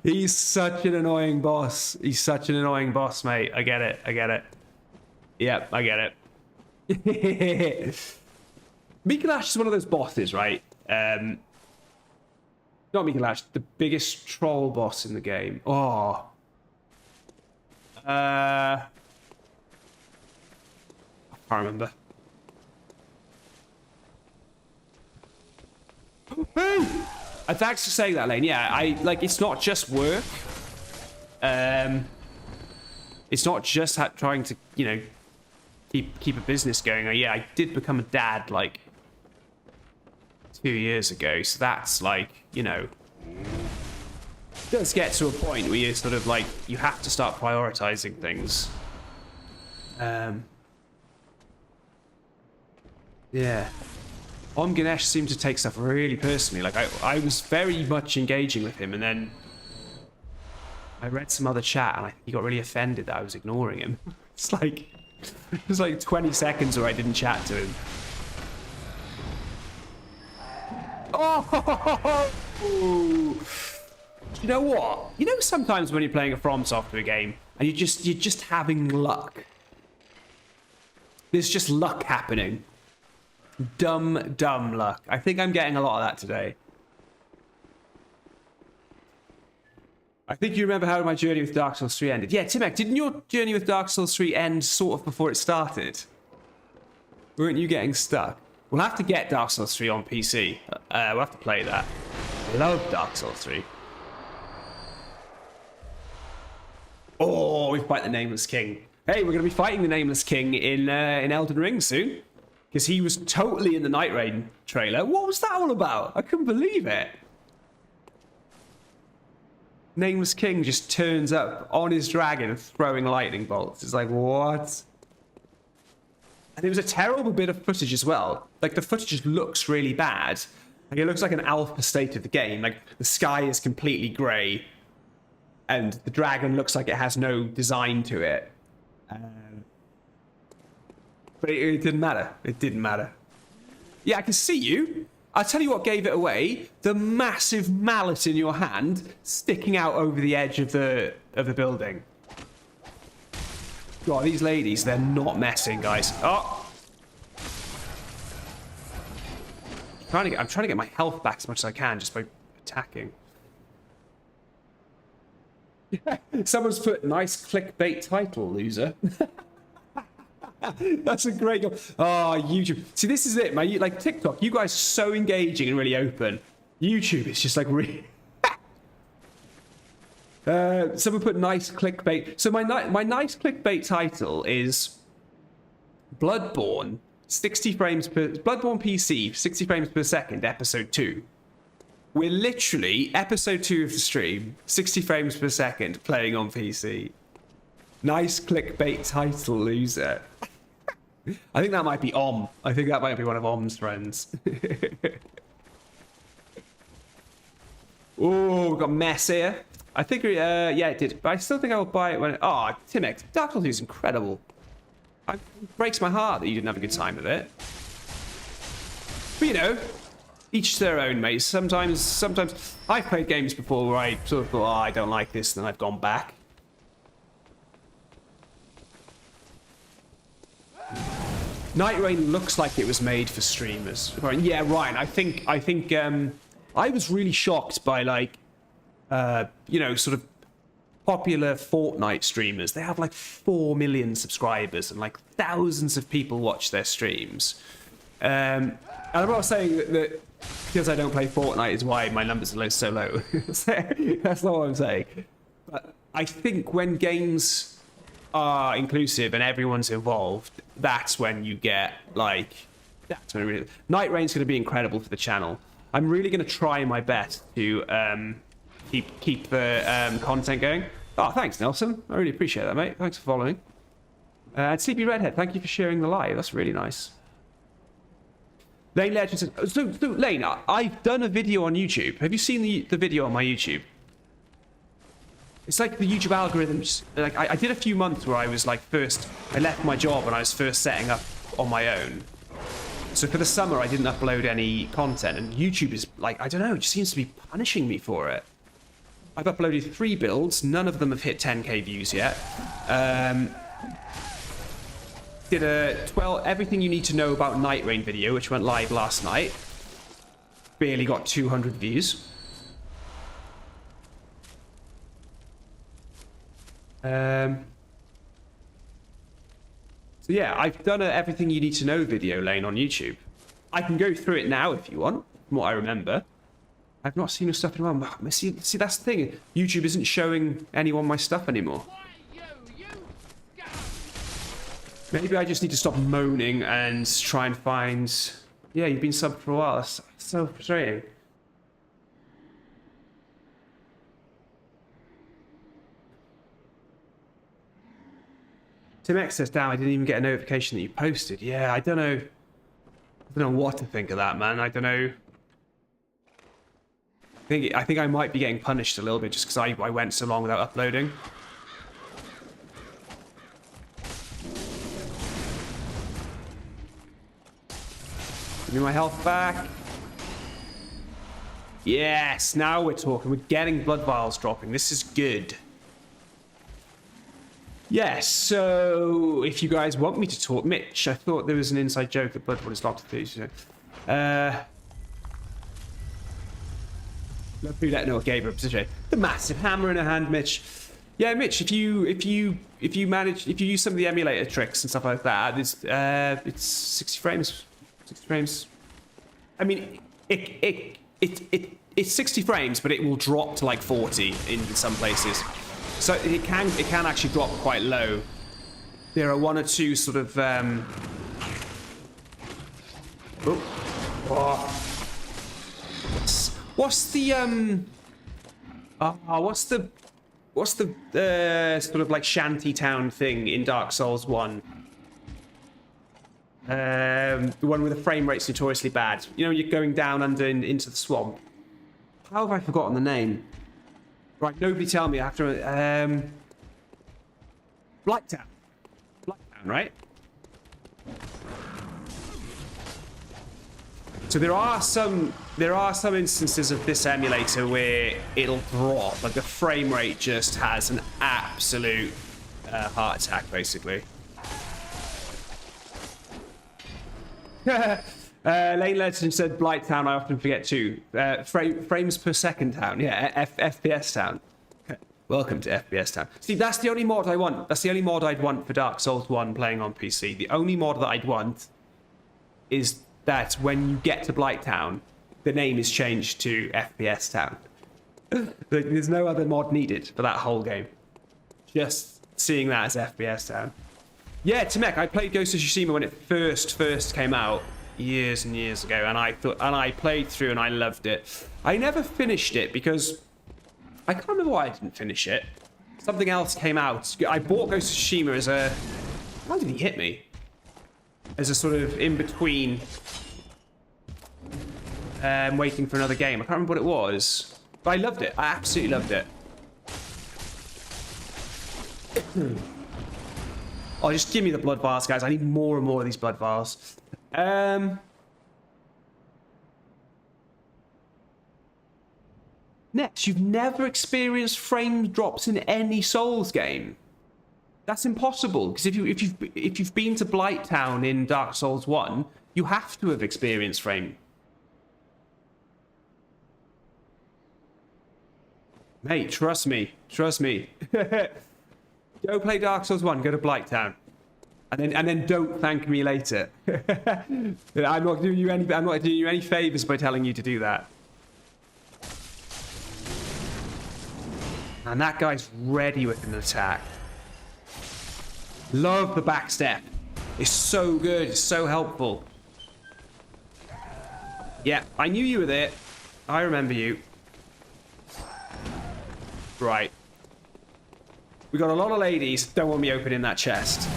He's such an annoying boss. He's such an annoying boss, mate. I get it. Yep, I get it. Mikolash is one of those bosses, right? Not Mikolash, the biggest troll boss in the game. Oh. I can't remember. Thanks for saying that, Lane. Yeah, it's not just work. It's not just trying to, keep a business going. Yeah, I did become a dad, 2 years ago, so that's it does get to a point where you're sort of you have to start prioritizing things. Yeah. Ganesh seemed to take stuff really personally. I was very much engaging with him, and then I read some other chat, and he got really offended that I was ignoring him. It was 20 seconds where I didn't chat to him. Oh! You know what? Sometimes when you're playing a FromSoftware game and you're just having luck. There's just luck happening. Dumb luck. I think I'm getting a lot of that today. I think you remember how my journey with Dark Souls 3 ended. Yeah, Timek, didn't your journey with Dark Souls 3 end sort of before it started? Weren't you getting stuck? We'll have to get Dark Souls 3 on PC. We'll have to play that. I love Dark Souls 3. Oh, we fight the Nameless King. Hey, we're going to be fighting the Nameless King in Elden Ring soon. Because he was totally in the Night Rain trailer. What was that all about? I couldn't believe it. Nameless King just turns up on his dragon throwing lightning bolts. It's like, what? And it was a terrible bit of footage as well. The footage just looks really bad. It looks like an alpha state of the game. The sky is completely grey. And the dragon looks like it has no design to it. But it didn't matter. It didn't matter. Yeah, I can see you. I'll tell you what gave it away. The massive mallet in your hand sticking out over the edge of the building. God, these ladies, they're not messing, guys. Oh! I'm trying to get my health back as much as I can just by attacking. Someone's put nice clickbait title, loser. That's a great goal. Oh, YouTube. See, this is it, man. TikTok, you guys are so engaging and really open. YouTube, it's just really... Someone put nice clickbait. So my nice clickbait title is Bloodborne 60 frames per Bloodborne PC 60 frames per second episode 2. We're literally episode 2 of the stream 60 frames per second playing on PC. Nice clickbait title, loser. I think that might be Om. I think that might be one of Om's friends. Oh, we've got mess here. I think, yeah, it did. But I still think I will buy it when... Oh, Timex, Dark Souls 2 is incredible. It breaks my heart that you didn't have a good time with it. But, you know, each to their own, mate. Sometimes I've played games before where I sort of thought, oh, I don't like this, and then I've gone back. Night Rain looks like it was made for streamers. Yeah, Ryan, I think I was really shocked by, like, you know, sort of popular Fortnite streamers. They have like 4 million subscribers and like thousands of people watch their streams. And I'm not saying that because I don't play Fortnite is why my numbers are so low. That's not what I'm saying. But I think when games are inclusive and everyone's involved, that's when you get like... That's when it really... Night Rain's going to be incredible for the channel. I'm really going to try my best to keep the content going. Oh, thanks, Nelson. I really appreciate that, mate. Thanks for following. And Sleepy Redhead, thank you for sharing the live. That's really nice. Lane Legend says... So Lane, I've done a video on YouTube. Have you seen the video on my YouTube? It's like the YouTube algorithms... Like, I did a few months where I was like first... I left my job and I was first setting up on my own. So for the summer, I didn't upload any content, and YouTube is like, I don't know, it just seems to be punishing me for it. I've uploaded 3 builds, none of them have hit 10k views yet. Did a everything you need to know about Night Rain video, which went live last night. Barely got 200 views. So yeah, I've done a everything you need to know video, Lane, on YouTube. I can go through it now if you want, from what I remember. I've not seen your stuff in a while. See, that's the thing. YouTube isn't showing anyone my stuff anymore. Maybe I just need to stop moaning and try and find... Yeah, you've been subbed for a while. That's so frustrating. Tim X says, damn, I didn't even get a notification that you posted. Yeah, I don't know what to think of that, man. I don't know. I think I might be getting punished a little bit just because I went so long without uploading. Give me my health back. Yes, now we're talking. We're getting blood vials dropping. This is good. Yes, so if you guys want me to talk... Mitch, I thought there was an inside joke that Bloodborne is locked to these. Love who let know what gave her a position. The massive hammer in her hand, Mitch. Yeah, Mitch, if you use some of the emulator tricks and stuff like that, it's 60 frames. 60 frames. I mean, it's 60 frames, but it will drop to like 40 in some places. So it can actually drop quite low. There are one or two sort of what's the sort of like shanty town thing in Dark Souls 1? The one where the frame rate's notoriously bad. You know, you're going down under into the swamp. How have I forgotten the name? Right, nobody tell me after... Blacktown. Blacktown, right? So there are some instances of this emulator where it'll drop. Like the frame rate just has an absolute heart attack, basically. Lane Legend said Blighttown, I often forget too. Frames per second town. Yeah, FPS town. Welcome to FPS town. See, that's the only mod I want. That's the only mod I'd want for Dark Souls 1 playing on PC. The only mod that I'd want is that when you get to Blighttown, the name is changed to FPS town. Like, there's no other mod needed for that whole game. Just seeing that as FPS down. Yeah, Tamek, I played Ghost of Tsushima when it first came out years and years ago, and I played through and I loved it. I never finished it because I can't remember why I didn't finish it. Something else came out. I bought Ghost of Tsushima as a... How did he hit me? As a sort of in-between... waiting for another game. I can't remember what it was. But I loved it. I absolutely loved it. Oh, just give me the blood vials, guys. I need more and more of these blood vials. Next, you've never experienced frame drops in any Souls game. That's impossible, because if you've been to Blighttown in Dark Souls 1, you have to have experienced frame. Mate, trust me. Trust me. Go play Dark Souls 1, go to Blighttown. And then don't thank me later. I'm not doing you any favors by telling you to do that. And that guy's ready with an attack. Love the back step. It's so good. It's so helpful. Yeah, I knew you were there. I remember you. Right. We got a lot of ladies. Don't want me opening that chest.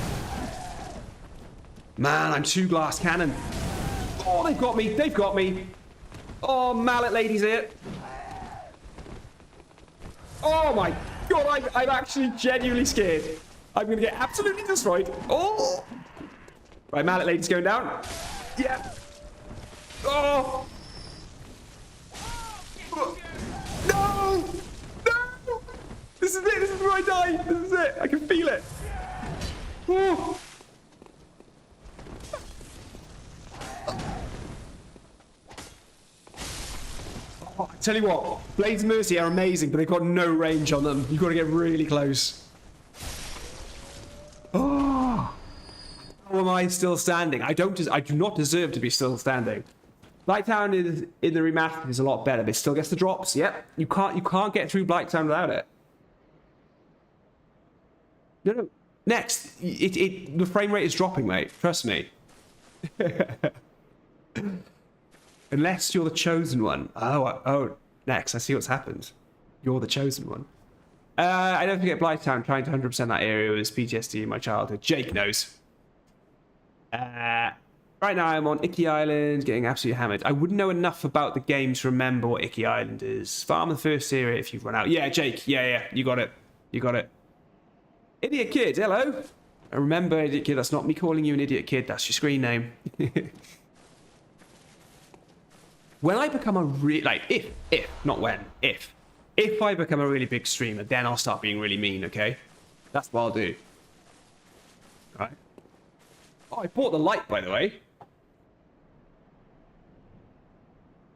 Man, I'm too glass cannon. Oh, they've got me. They've got me. Oh, mallet ladies here. Oh my god, I'm actually genuinely scared. I'm going to get absolutely destroyed. Oh! Right, mallet lady's going down. Yeah. Oh! No! No! This is it. This is where I die. This is it. I can feel it. Oh! Oh, I tell you what, Blades of Mercy are amazing, but they've got no range on them. You've got to get really close. Oh! How am I still standing? I do not deserve to be still standing. Blighttown is in the remastered is a lot better, but it still gets the drops. Yep, you can't get through Blighttown without it. No. Next, the frame rate is dropping, mate. Trust me. Unless you're the chosen one. Oh, next, I see what's happened. You're the chosen one. I don't forget Blighttown, trying to 100% that area was PTSD in my childhood. Jake knows. Right now I'm on Icky Island, getting absolutely hammered. I wouldn't know enough about the game to remember what Icky Island is. Farm the first area if you've run out. Yeah, Jake. Yeah, you got it. You got it. Idiot Kid, hello. And remember, Idiot Kid, that's not me calling you an Idiot Kid. That's your screen name. When I become a if I become a really big streamer, then I'll start being really mean, okay? That's what I'll do. Alright. Oh, I bought the light, by the way.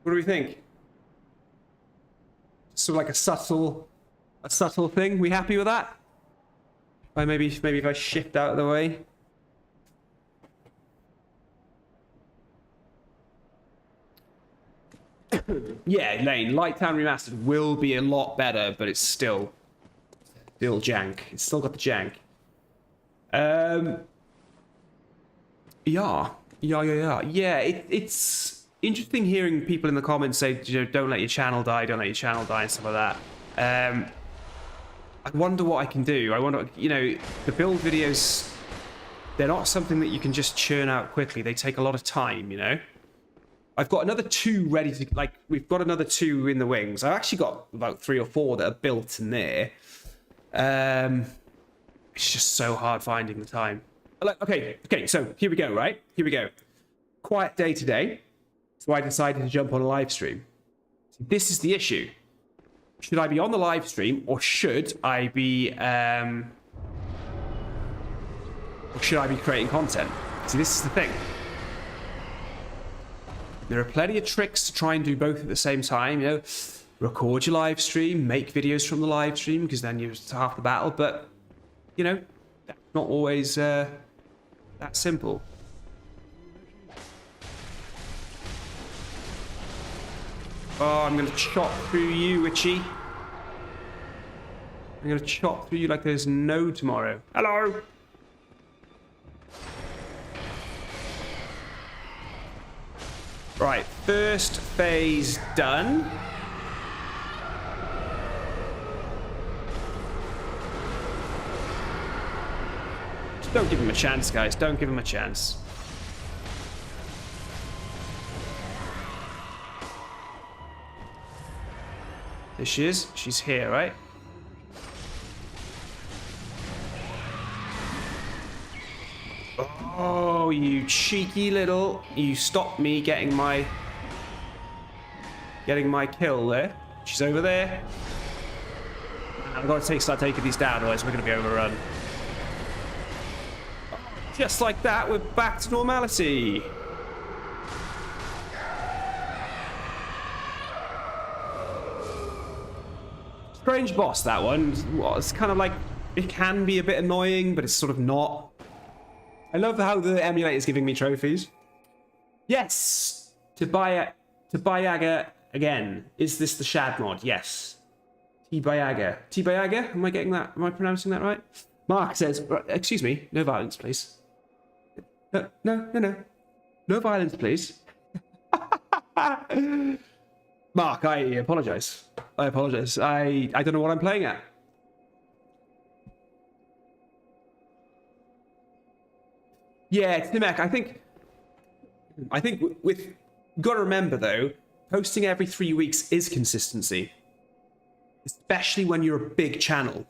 What do we think? Sort of like a subtle thing. We happy with that? Maybe if I shift out of the way. Yeah, Lane, Lighttown Remastered will be a lot better, but it's still jank. It's still got the jank. Yeah, it's interesting hearing people in the comments say, don't let your channel die, and stuff like that. I wonder what I can do. I wonder, the build videos, they're not something that you can just churn out quickly. They take a lot of time, I've got another 2 ready to, we've got another 2 in the wings. I've actually got about 3 or 4 that are built in there. It's just so hard finding the time. Okay, so here we go, right? Here we go. Quiet day today. So I decided to jump on a live stream. This is the issue. Should I be on the live stream or should I be creating content? See, this is the thing. There are plenty of tricks to try and do both at the same time, record your live stream, make videos from the live stream, because then you're half the battle, but, that's not always that simple. Oh, I'm going to chop through you, Witchy. I'm gonna chop through you like there's no tomorrow. Hello! Right, first phase done. Just don't give him a chance, guys. Don't give him a chance. There she is. She's here, right? Oh, you cheeky little... You stopped me getting my kill there. She's over there. I've got to start taking these down, otherwise we're going to be overrun. Just like that, we're back to normality. Strange boss, that one. It's kind of like... It can be a bit annoying, but it's sort of not. I love how the emulator is giving me trophies. Yes! Tibayaga again. Is this the Shad mod? Yes. Tibayaga. Tibayaga? Am I getting that? Am I pronouncing that right? Mark says, excuse me, no violence, please. No. No violence, please. Mark, I apologize. I apologize. I don't know what I'm playing at. Yeah, Timek, I think with got to remember though, posting every 3 weeks is consistency. Especially when you're a big channel.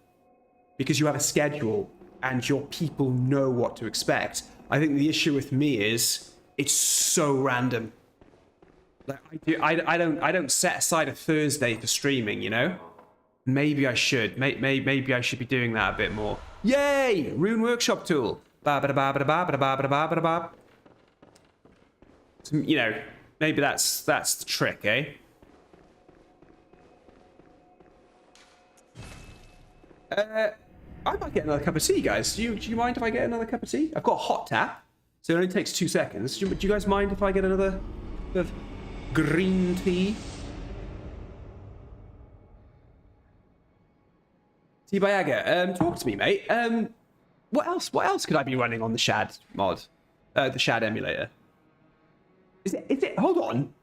Because you have a schedule and your people know what to expect. I think the issue with me is it's so random. Like I don't set aside a Thursday for streaming, you know? Maybe I should. Maybe I should be doing that a bit more. Yay! Rune Workshop tool. You know, maybe that's the trick, eh? I might get another cup of tea, guys. Do you mind if I get another cup of tea? I've got a hot tap, so it only takes 2 seconds. Do you guys mind if I get another bit of green tea? Tibayaga, talk to me, mate. What else could I be running on the Shad mod? The Shad emulator. Is it? Hold on.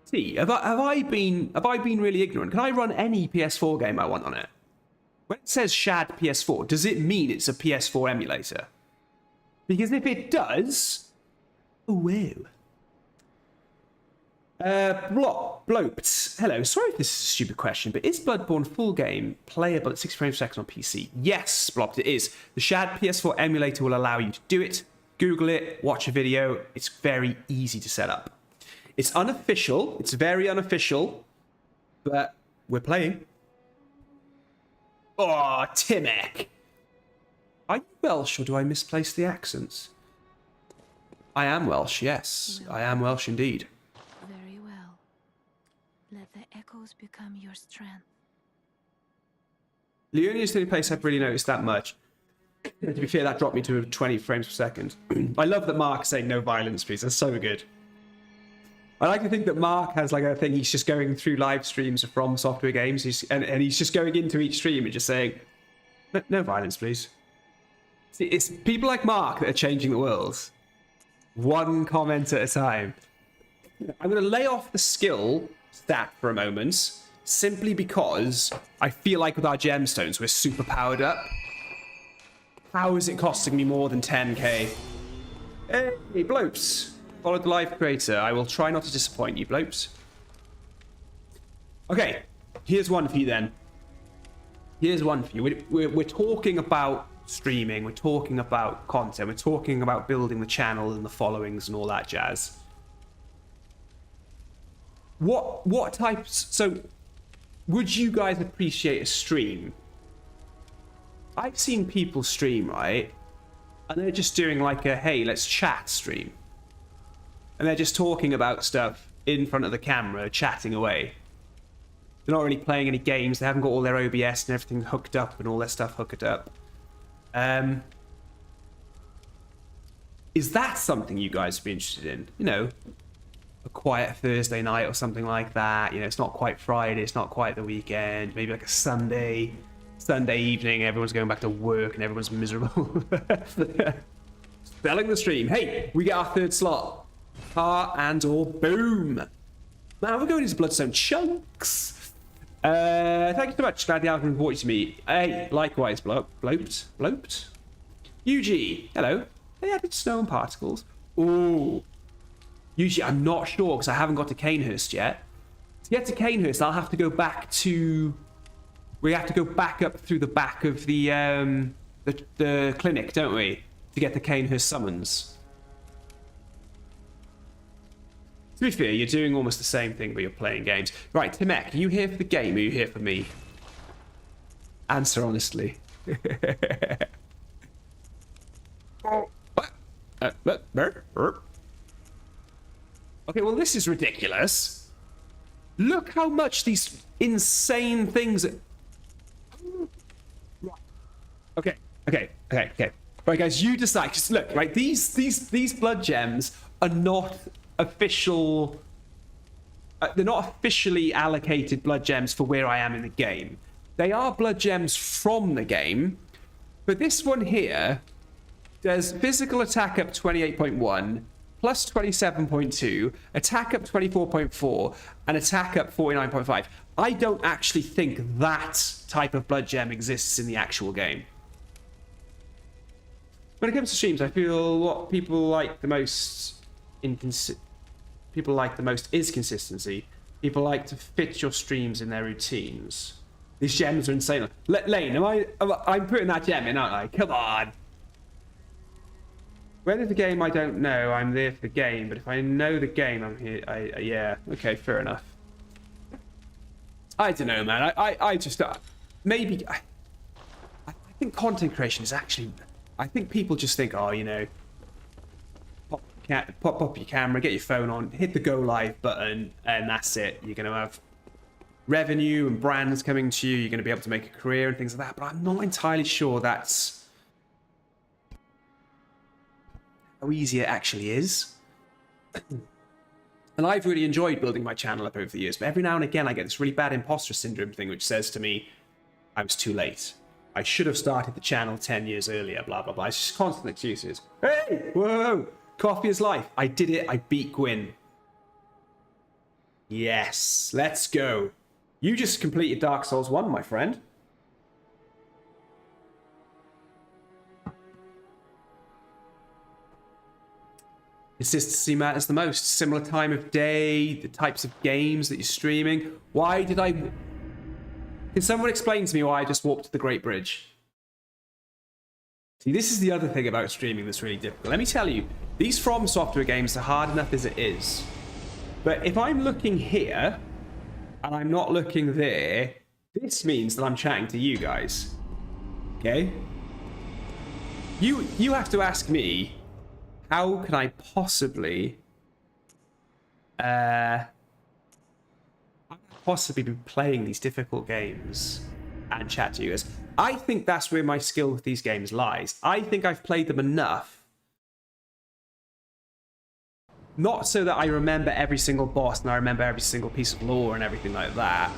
T, have I been really ignorant? Can I run any PS4 game I want on it? When it says Shad PS4, does it mean it's a PS4 emulator? Because if it does, oh wow. Bloped. Hello, sorry if this is a stupid question, but is Bloodborne full game playable at 60 frames per second on PC? Yes, Bloped, it is. The Shad PS4 emulator will allow you to do it. Google it, watch a video. It's very easy to set up. It's unofficial. It's very unofficial, but we're playing. Oh, Timek. Are you Welsh or do I misplace the accents? I am Welsh, yes. I am Welsh indeed. Very well. Let the echoes become your strength. Leonia is the only place I've really noticed that much. To be fair, that dropped me to 20 frames per second. I love that Mark saying no violence, please. That's so good. I like to think that Mark has like a thing. He's just going through live streams of FromSoftware games, and he's just going into each stream and just saying, no violence, please. See, it's people like Mark that are changing the world. One comment at a time. I'm going to lay off the skill stat for a moment, simply because I feel like with our gemstones, we're super powered up. How is it costing me more than 10k? Hey, Blopes. Follow the live creator. I will try not to disappoint you, Blopes. Okay, here's one for you then. Here's one for you. We're talking about streaming. We're talking about content. We're talking about building the channel and the followings and all that jazz. What types... So, would you guys appreciate a stream? I've seen people stream, right? And they're just doing like a, hey, let's chat stream. And they're just talking about stuff in front of the camera, chatting away. They're not really playing any games. They haven't got all their OBS and everything hooked up and all their stuff hooked up. Is that something you guys would be interested in? You know, a quiet Thursday night or something like that. You know, it's not quite Friday. It's not quite the weekend. Maybe like a Sunday. Sunday evening, everyone's going back to work and everyone's miserable. Selling the stream. Hey, we get our third slot. Car and or boom. Now we're going into Bloodstone chunks. Thank you so much. Glad the algorithm reported to me. Hey, likewise, bloped. UG, hello. They added snow and particles. Ooh. UG, I'm not sure because I haven't got to Canehurst yet. To get to Canehurst, I'll have to go back to... We have to go back up through the back of the clinic, don't we? To get the Canehurst summons. To be fair, you're doing almost the same thing, but you're playing games. Right, Timek, are you here for the game or are you here for me? Answer honestly. Okay, well, this is ridiculous. Look how much these insane things... Okay. Right, guys, you decide. Just look, right, these blood gems are not official... they're not officially allocated blood gems for where I am in the game. They are blood gems from the game, but this one here does physical attack up 28.1, plus 27.2, attack up 24.4, and attack up 49.5. I don't actually think that type of blood gem exists in the actual game. When it comes to streams, I feel what people like the most is consistency. People like to fit your streams in their routines. These gems are insane. Lane, I'm putting that gem in, aren't I? Come on. When there's a game I don't know, I'm there for the game. But if I know the game, I'm here. Yeah. Okay, fair enough. I don't know, man. I just maybe. I think content creation is actually. I think people just think, oh, you know, pop up your camera, get your phone on, hit the go live button, and that's it. You're going to have revenue and brands coming to you. You're going to be able to make a career and things like that. But I'm not entirely sure that's how easy it actually is. And I've really enjoyed building my channel up over the years. But every now and again, I get this really bad imposter syndrome thing, which says to me, I was too late. I should have started the channel 10 years earlier, blah, blah, blah. It's just constant excuses. Hey, whoa, coffee is life. I did it. I beat Gwyn. Yes, let's go. You just completed Dark Souls 1, my friend. Consistency matters the most. Similar time of day, the types of games that you're streaming. Why did I... Can someone explain to me why I just walked to the Great Bridge? See, this is the other thing about streaming that's really difficult. Let me tell you, these FromSoftware games are hard enough as it is. But if I'm looking here, and I'm not looking there, this means that I'm chatting to you guys. Okay? You have to ask me, how can I possibly... possibly be playing these difficult games and chat to you guys. I think that's where my skill with these games lies. I think I've played them enough, not so that I remember every single boss and I remember every single piece of lore and everything like that,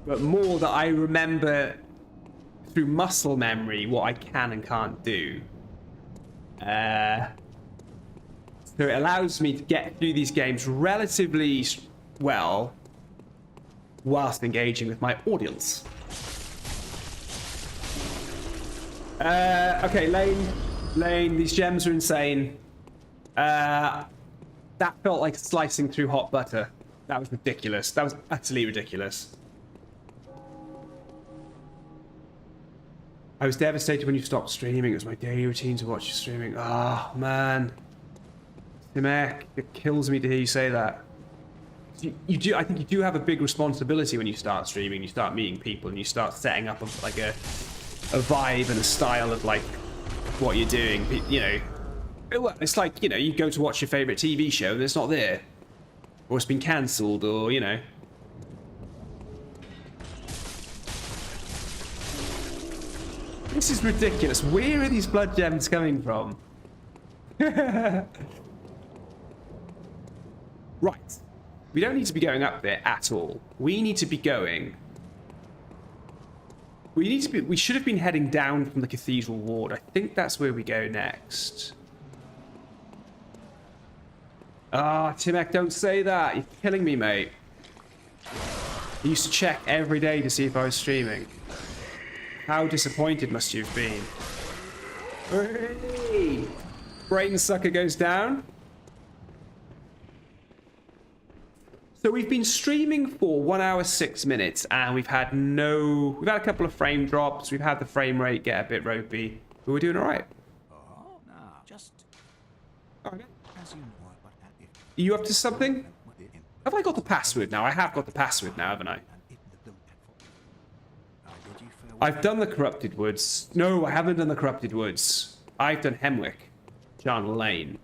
but more that I remember through muscle memory what I can and can't do. So it allows me to get through these games relatively well whilst engaging with my audience. Okay, Lane, these gems are insane. That felt like slicing through hot butter. That was ridiculous. That was utterly ridiculous. I was devastated when you stopped streaming. It was my daily routine to watch you streaming. Oh, man. Timek, it kills me to hear you say that. You do. I think you do have a big responsibility when you start streaming. You start meeting people and you start setting up a vibe and a style of like what you're doing. You know, it's like, you know, you go to watch your favorite TV show and it's not there, or it's been cancelled, or you know. This is ridiculous. Where are these blood gems coming from? Right. We don't need to be going up there at all. We need to be going We should have been heading down from the Cathedral Ward. I think that's where we go next. Ah, Timek, don't say that. You're killing me, mate. I used to check every day to see if I was streaming. How disappointed must you have been? Hey! Brain sucker goes down. So we've been streaming for 1 hour 6 minutes, and we've had a couple of frame drops. We've had the frame rate get a bit ropey, but we're doing all right. Okay. Are you up to something? Have I got the password now? I have got the password now, haven't I? I've done the Corrupted Woods. No, I haven't done the Corrupted Woods. I've done Hemwick, John Lane.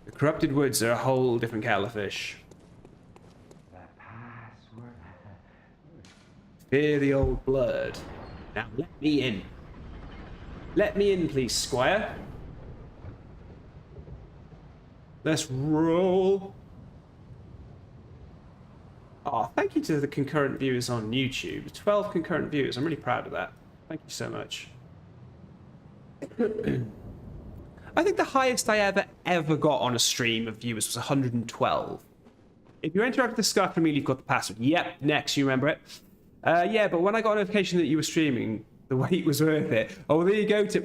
The Corrupted Woods are a whole different kettle of fish. Fear the old blood. Now let me in. Let me in, please, Squire. Let's roll. Oh, thank you to the concurrent viewers on YouTube. 12 concurrent viewers. I'm really proud of that. Thank you so much. I think the highest I ever got on a stream of viewers was 112. If you enter after the Scar from me, you've got the password. Yep, next, you remember it. Yeah, but when I got a notification that you were streaming, the wait was worth it. Oh, there you go, Tim.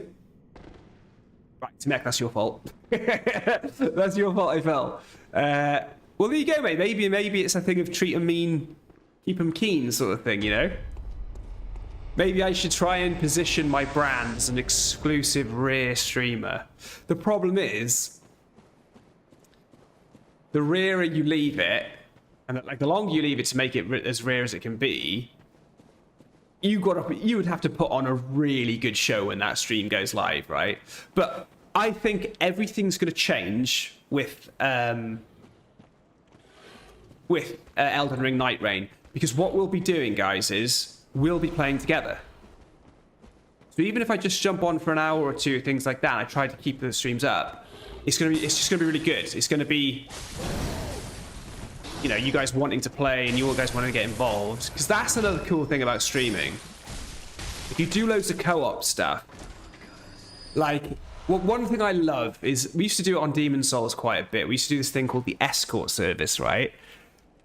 Right, Timek, that's your fault. That's your fault, I fell. Well, there you go, mate. Maybe it's a thing of treat 'em mean, keep 'em keen sort of thing, you know? Maybe I should try and position my brand as an exclusive rare streamer. The problem is, the rarer you leave it, and like the longer you leave it to make it as rare as it can be, you would have to put on a really good show when that stream goes live, right? But I think everything's going to change with Elden Ring Night Reign, because what we'll be doing, guys, is we'll be playing together. So even if I just jump on for an hour or two, things like that, I try to keep the streams up, it's just gonna be really good. It's gonna be, you know, you guys wanting to play and you all guys wanting to get involved, because that's another cool thing about streaming. If you do loads of co-op stuff, like, one thing I love is, we used to do it on Demon Souls quite a bit. We used to do this thing called the escort service, right?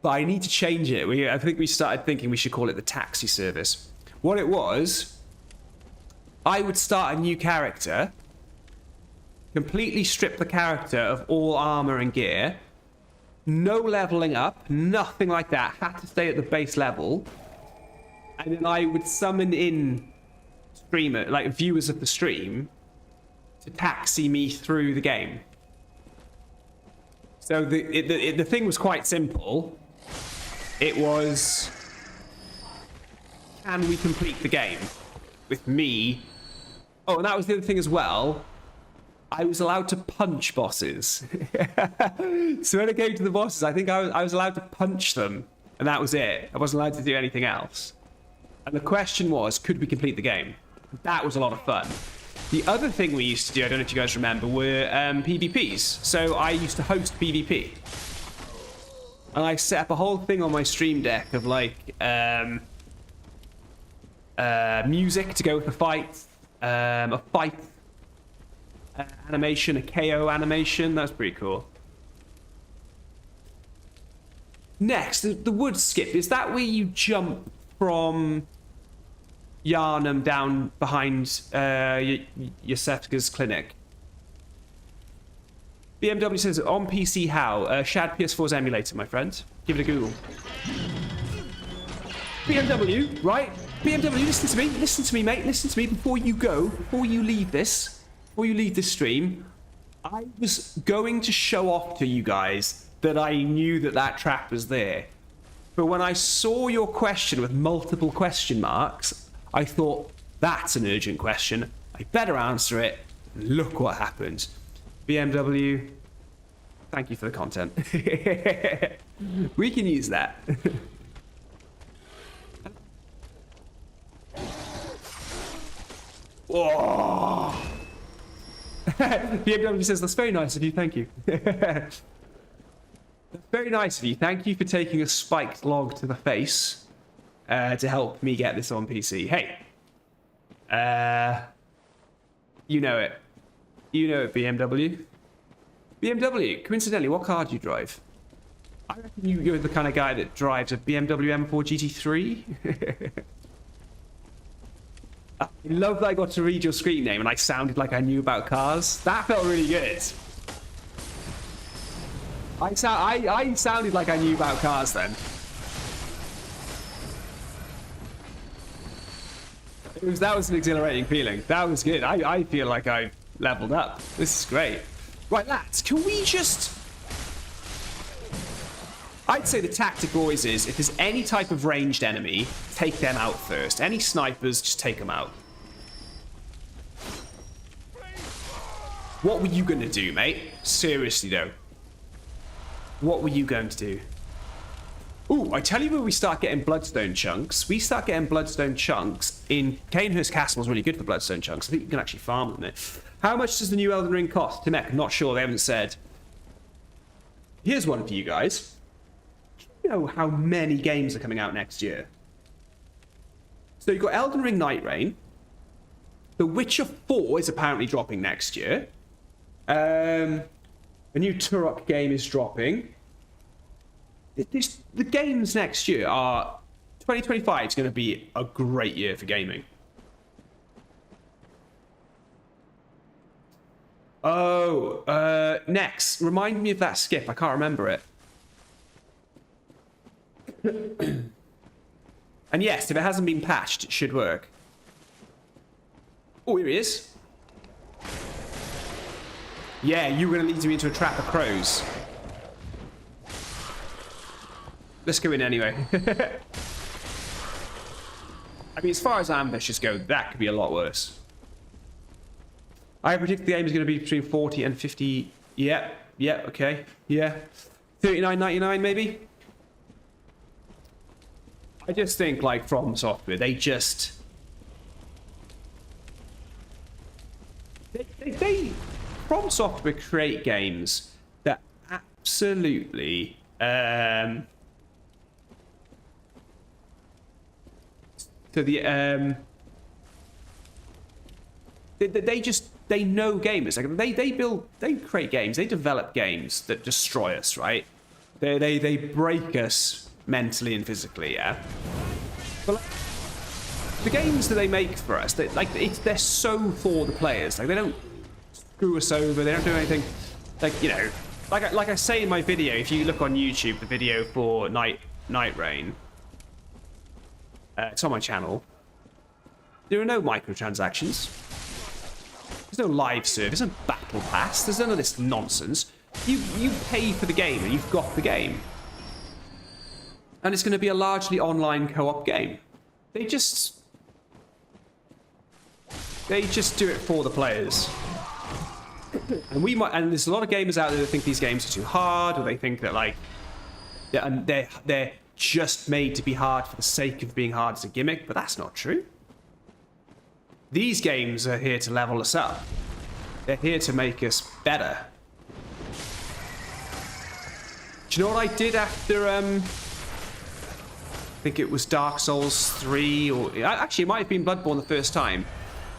But I need to change it. I think we started thinking we should call it the taxi service. What it was, I would start a new character, completely strip the character of all armor and gear, no leveling up, nothing like that, had to stay at the base level, and then I would summon in viewers of the stream to taxi me through the game. So the thing was quite simple. It was, can we complete the game with me? Oh, and that was the other thing as well. I was allowed to punch bosses. So when I came to the bosses, I think I was allowed to punch them, and that was it. I wasn't allowed to do anything else. And the question was, could we complete the game? That was a lot of fun. The other thing we used to do, I don't know if you guys remember, were PvPs. So I used to host PvP. And I set up a whole thing on my stream deck of like music to go with the fight, a fight animation, a KO animation. That's pretty cool. Next, the wood skip. Is that where you jump from Yarnum down behind Yosefka's clinic? BMW says, on PC how? Shad PS4's emulator, my friend. Give it a Google. BMW, right? BMW, listen to me. Listen to me, mate. Listen to me before you go. Before you leave this stream. I was going to show off to you guys that I knew that trap was there. But when I saw your question with multiple question marks, I thought, that's an urgent question. I better answer it. Look what happened. BMW, thank you for the content. We can use that. Whoa. BMW says, that's very nice of you, thank you. That's very nice of you. Thank you for taking a spiked log to the face to help me get this on PC. Hey, You know it. You know it, BMW. BMW, coincidentally, what car do you drive? I reckon you're the kind of guy that drives a BMW M4 GT3. I love that I got to read your screen name and I sounded like I knew about cars. That felt really good. I sounded like I knew about cars then. That was an exhilarating feeling. That was good. I feel like I leveled up. This is great. Right, lads, can we just... I'd say the tactic always is, if there's any type of ranged enemy, take them out first. Any snipers, just take them out. What were you going to do, mate? Seriously, though. What were you going to do? Ooh, I tell you where we start getting bloodstone chunks. We start getting bloodstone chunks in... Canehurst Castle is really good for bloodstone chunks. I think you can actually farm them there. How much does the new Elden Ring cost? Timek, not sure. They haven't said. Here's one for you guys. You know how many games are coming out next year? So you've got Elden Ring Night Rain. The Witcher 4 is apparently dropping next year. A new Turok game is dropping. The games next year are... 2025 is going to be a great year for gaming. Oh, next. Remind me of that skip. I can't remember it. And yes, if it hasn't been patched, it should work. Oh, here he is. Yeah, you were going to lead me into a trap of crows. Let's go in anyway. I mean, as far as ambushes go, that could be a lot worse. I predict the game is going to be between 40 and 50. Yeah, okay. Yeah. 39.99 maybe? I just think, like, FromSoftware, they just... They FromSoftware create games that absolutely... They know gamers. Like they create games. They develop games that destroy us, right? They break us mentally and physically, yeah. But like, the games that they make for us, they're so for the players. Like they don't screw us over. They don't do anything. Like, you know, like I say in my video, if you look on YouTube, the video for Night Rain, it's on my channel. There are no microtransactions. There's no live service, no battle pass. There's none of this nonsense. You pay for the game and you've got the game. And it's going to be a largely online co-op game. They just do it for the players. And there's a lot of gamers out there that think these games are too hard, or they think that like they're just made to be hard for the sake of being hard as a gimmick, but that's not true. These games are here to level us up. They're here to make us better. Do you know what I did after, I think it was Dark Souls 3, or... Actually, it might have been Bloodborne the first time.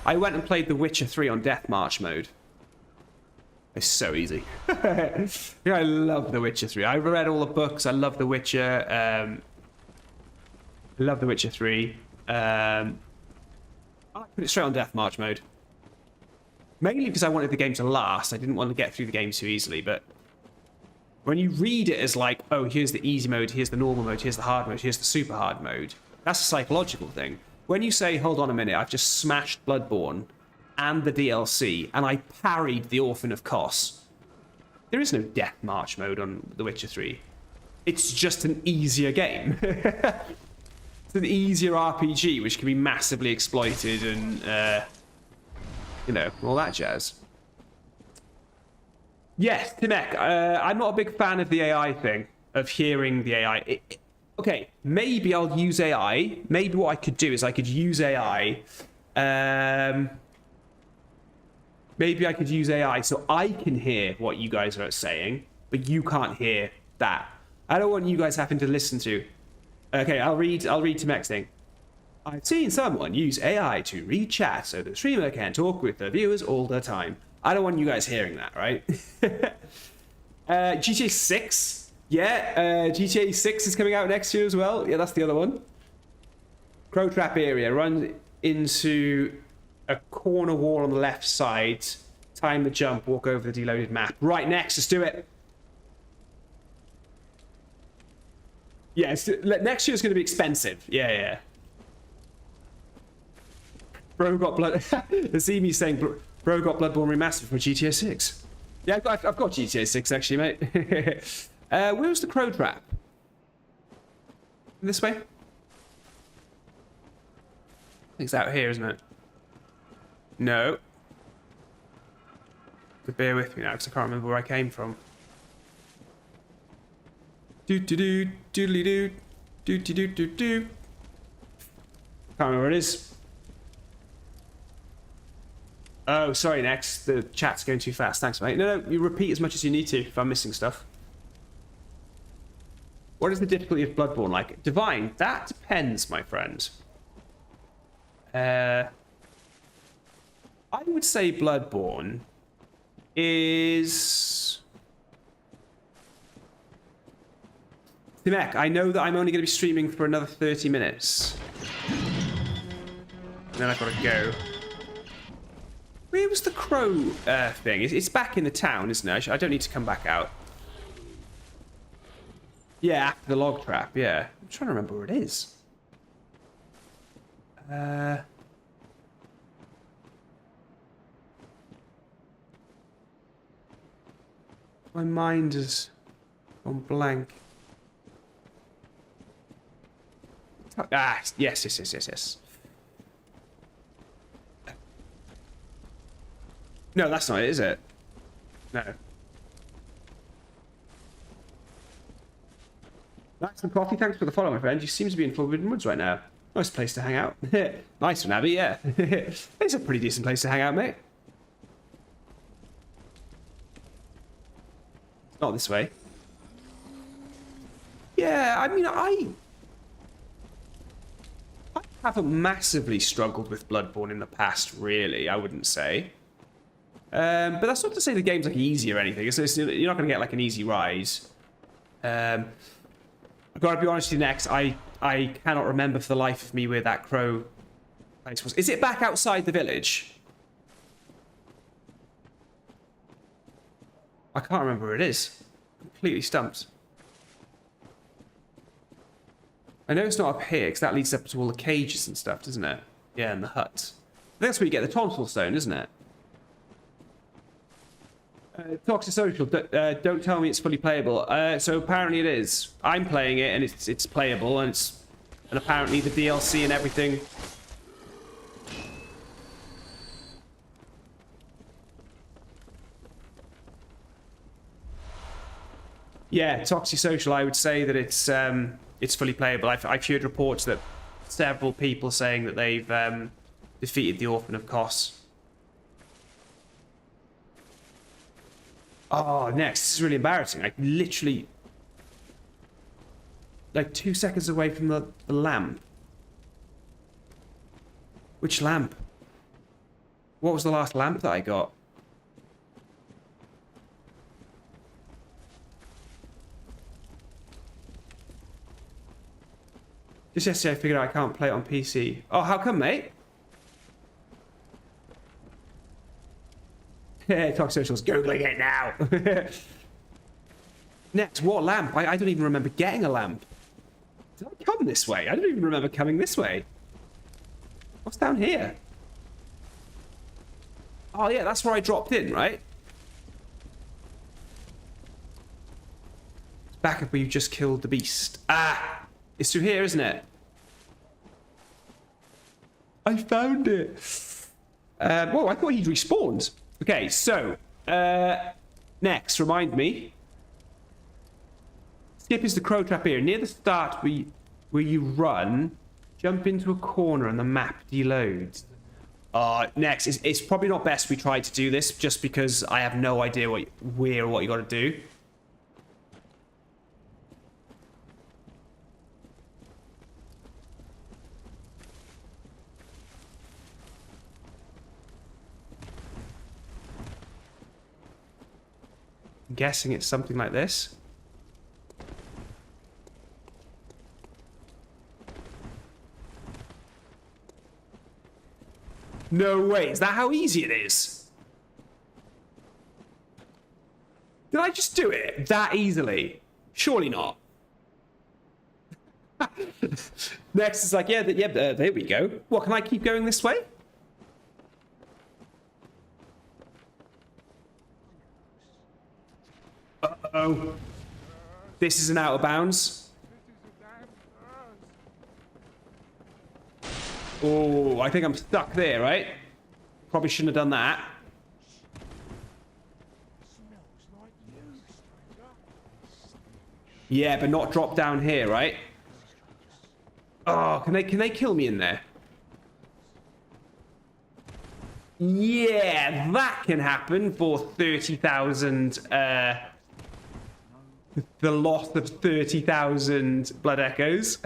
I went and played The Witcher 3 on Death March mode. It's so easy. Yeah, I love The Witcher 3. I read all the books. I love The Witcher. I love The Witcher 3. I put it straight on Death March mode. Mainly because I wanted the game to last. I didn't want to get through the game too easily, but when you read it as like, oh, here's the easy mode, here's the normal mode, here's the hard mode, here's the super hard mode, that's a psychological thing. When you say, hold on a minute, I've just smashed Bloodborne and the DLC, and I parried the Orphan of Kos, there is no Death March mode on The Witcher 3. It's just an easier game. It's an easier RPG, which can be massively exploited and, you know, all that jazz. Yes, Timek, I'm not a big fan of the AI thing, of hearing the AI. Okay, maybe I'll use AI. Maybe what I could do is I could use AI. Maybe I could use AI so I can hear what you guys are saying, but you can't hear that. I don't want you guys having to listen to... Okay, I'll read Timek's thing. I've seen someone use AI to read chat so the streamer can talk with the viewers all the time. I don't want you guys hearing that, right? GTA 6. Yeah, GTA 6 is coming out next year as well. Yeah, that's the other one. Crow trap area. Run into a corner wall on the left side. Time the jump. Walk over the deloaded map. Right, next. Let's do it. Yeah, next year's going to be expensive. Yeah. Bro got blood. See me saying, bro got Bloodborne remastered for GTA 6. Yeah, I've got GTA 6 actually, mate. Where's the crow trap? This way? I think it's out here, isn't it? No. So bear with me now, because I can't remember where I came from. Doodly doo, doo. Can't remember where it is. Oh, sorry, Nex. The chat's going too fast. Thanks, mate. No, you repeat as much as you need to if I'm missing stuff. What is the difficulty of Bloodborne like? Divine. That depends, my friend. I would say Bloodborne is... Timek, I know that I'm only going to be streaming for another 30 minutes. And then I've got to go. Where was the crow thing? It's back in the town, isn't it? I don't need to come back out. Yeah, after the log trap, yeah. I'm trying to remember where it is. My mind has gone blank. Ah, yes. No, that's not it, is it? No. That's the coffee. Thanks for the follow, my friend. You seem to be in Forbidden Woods right now. Nice place to hang out. Nice one, Abby, yeah. It's a pretty decent place to hang out, mate. Not this way. Yeah, I mean, I haven't massively struggled with Bloodborne in the past, really, I wouldn't say. But that's not to say the game's like easy or anything. You're not going to get like an easy rise. I've got to be honest with you, Next. I cannot remember for the life of me where that crow place was. Is it back outside the village? I can't remember where it is. Completely stumped. I know it's not up here because that leads up to all the cages and stuff, doesn't it? Yeah, and the hut. I think that's where you get the tonsil stone, isn't it? Toxic Social, don't tell me it's fully playable. So apparently it is. I'm playing it and it's playable and apparently the DLC and everything. Yeah, Toxic Social, I would say that it's fully playable. I've heard reports that several people saying that they've defeated the Orphan of Kos. Oh, Next. This is really embarrassing. I literally... like 2 seconds away from the lamp. Which lamp? What was the last lamp that I got? Just yesterday I figured out I can't play it on PC. Oh, how come, mate? Talk Social's Googling it now. Next, what lamp? I don't even remember getting a lamp. Did I come this way? I don't even remember coming this way. What's down here? Oh, yeah, that's where I dropped in, right? It's back up where you just killed the beast. Ah! It's through here, isn't it? I found it. Whoa, I thought he'd respawned. Okay, so, next, remind me. Skip is the crow trap here. Near the start where you run, jump into a corner and the map deloads. Next, it's probably not best we try to do this just because I have no idea what you got to do. I'm guessing it's something like this. No way. Is that how easy it is? Did I just do it that easily? Surely not. Next is like, yeah, there we go. What, can I keep going this way? Uh-oh. This is an out of bounds. Oh, I think I'm stuck there, right? Probably shouldn't have done that. Yeah, but not drop down here, right? Oh, can they kill me in there? Yeah, that can happen for 30,000, the loss of 30,000 blood echoes.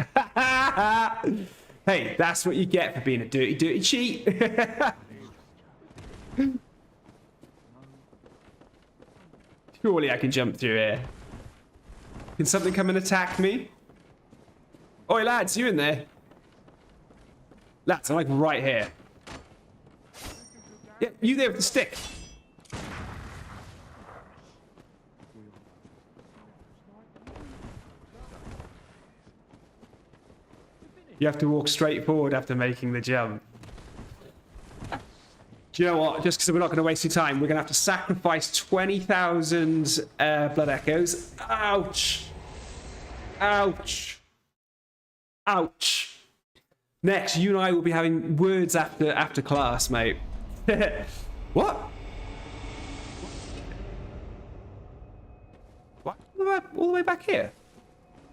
Hey, that's what you get for being a dirty, dirty cheat. Surely I can jump through here. Can something come and attack me? Oi, lads, you in there? Lads, I'm like right here. Yeah, you there with the stick. You have to walk straight forward after making the jump. Do you know what? Just because we're not going to waste your time, we're going to have to sacrifice 20,000 blood echoes. Ouch. Ouch. Ouch. Next, you and I will be having words after class, mate. What? What? All the way back here?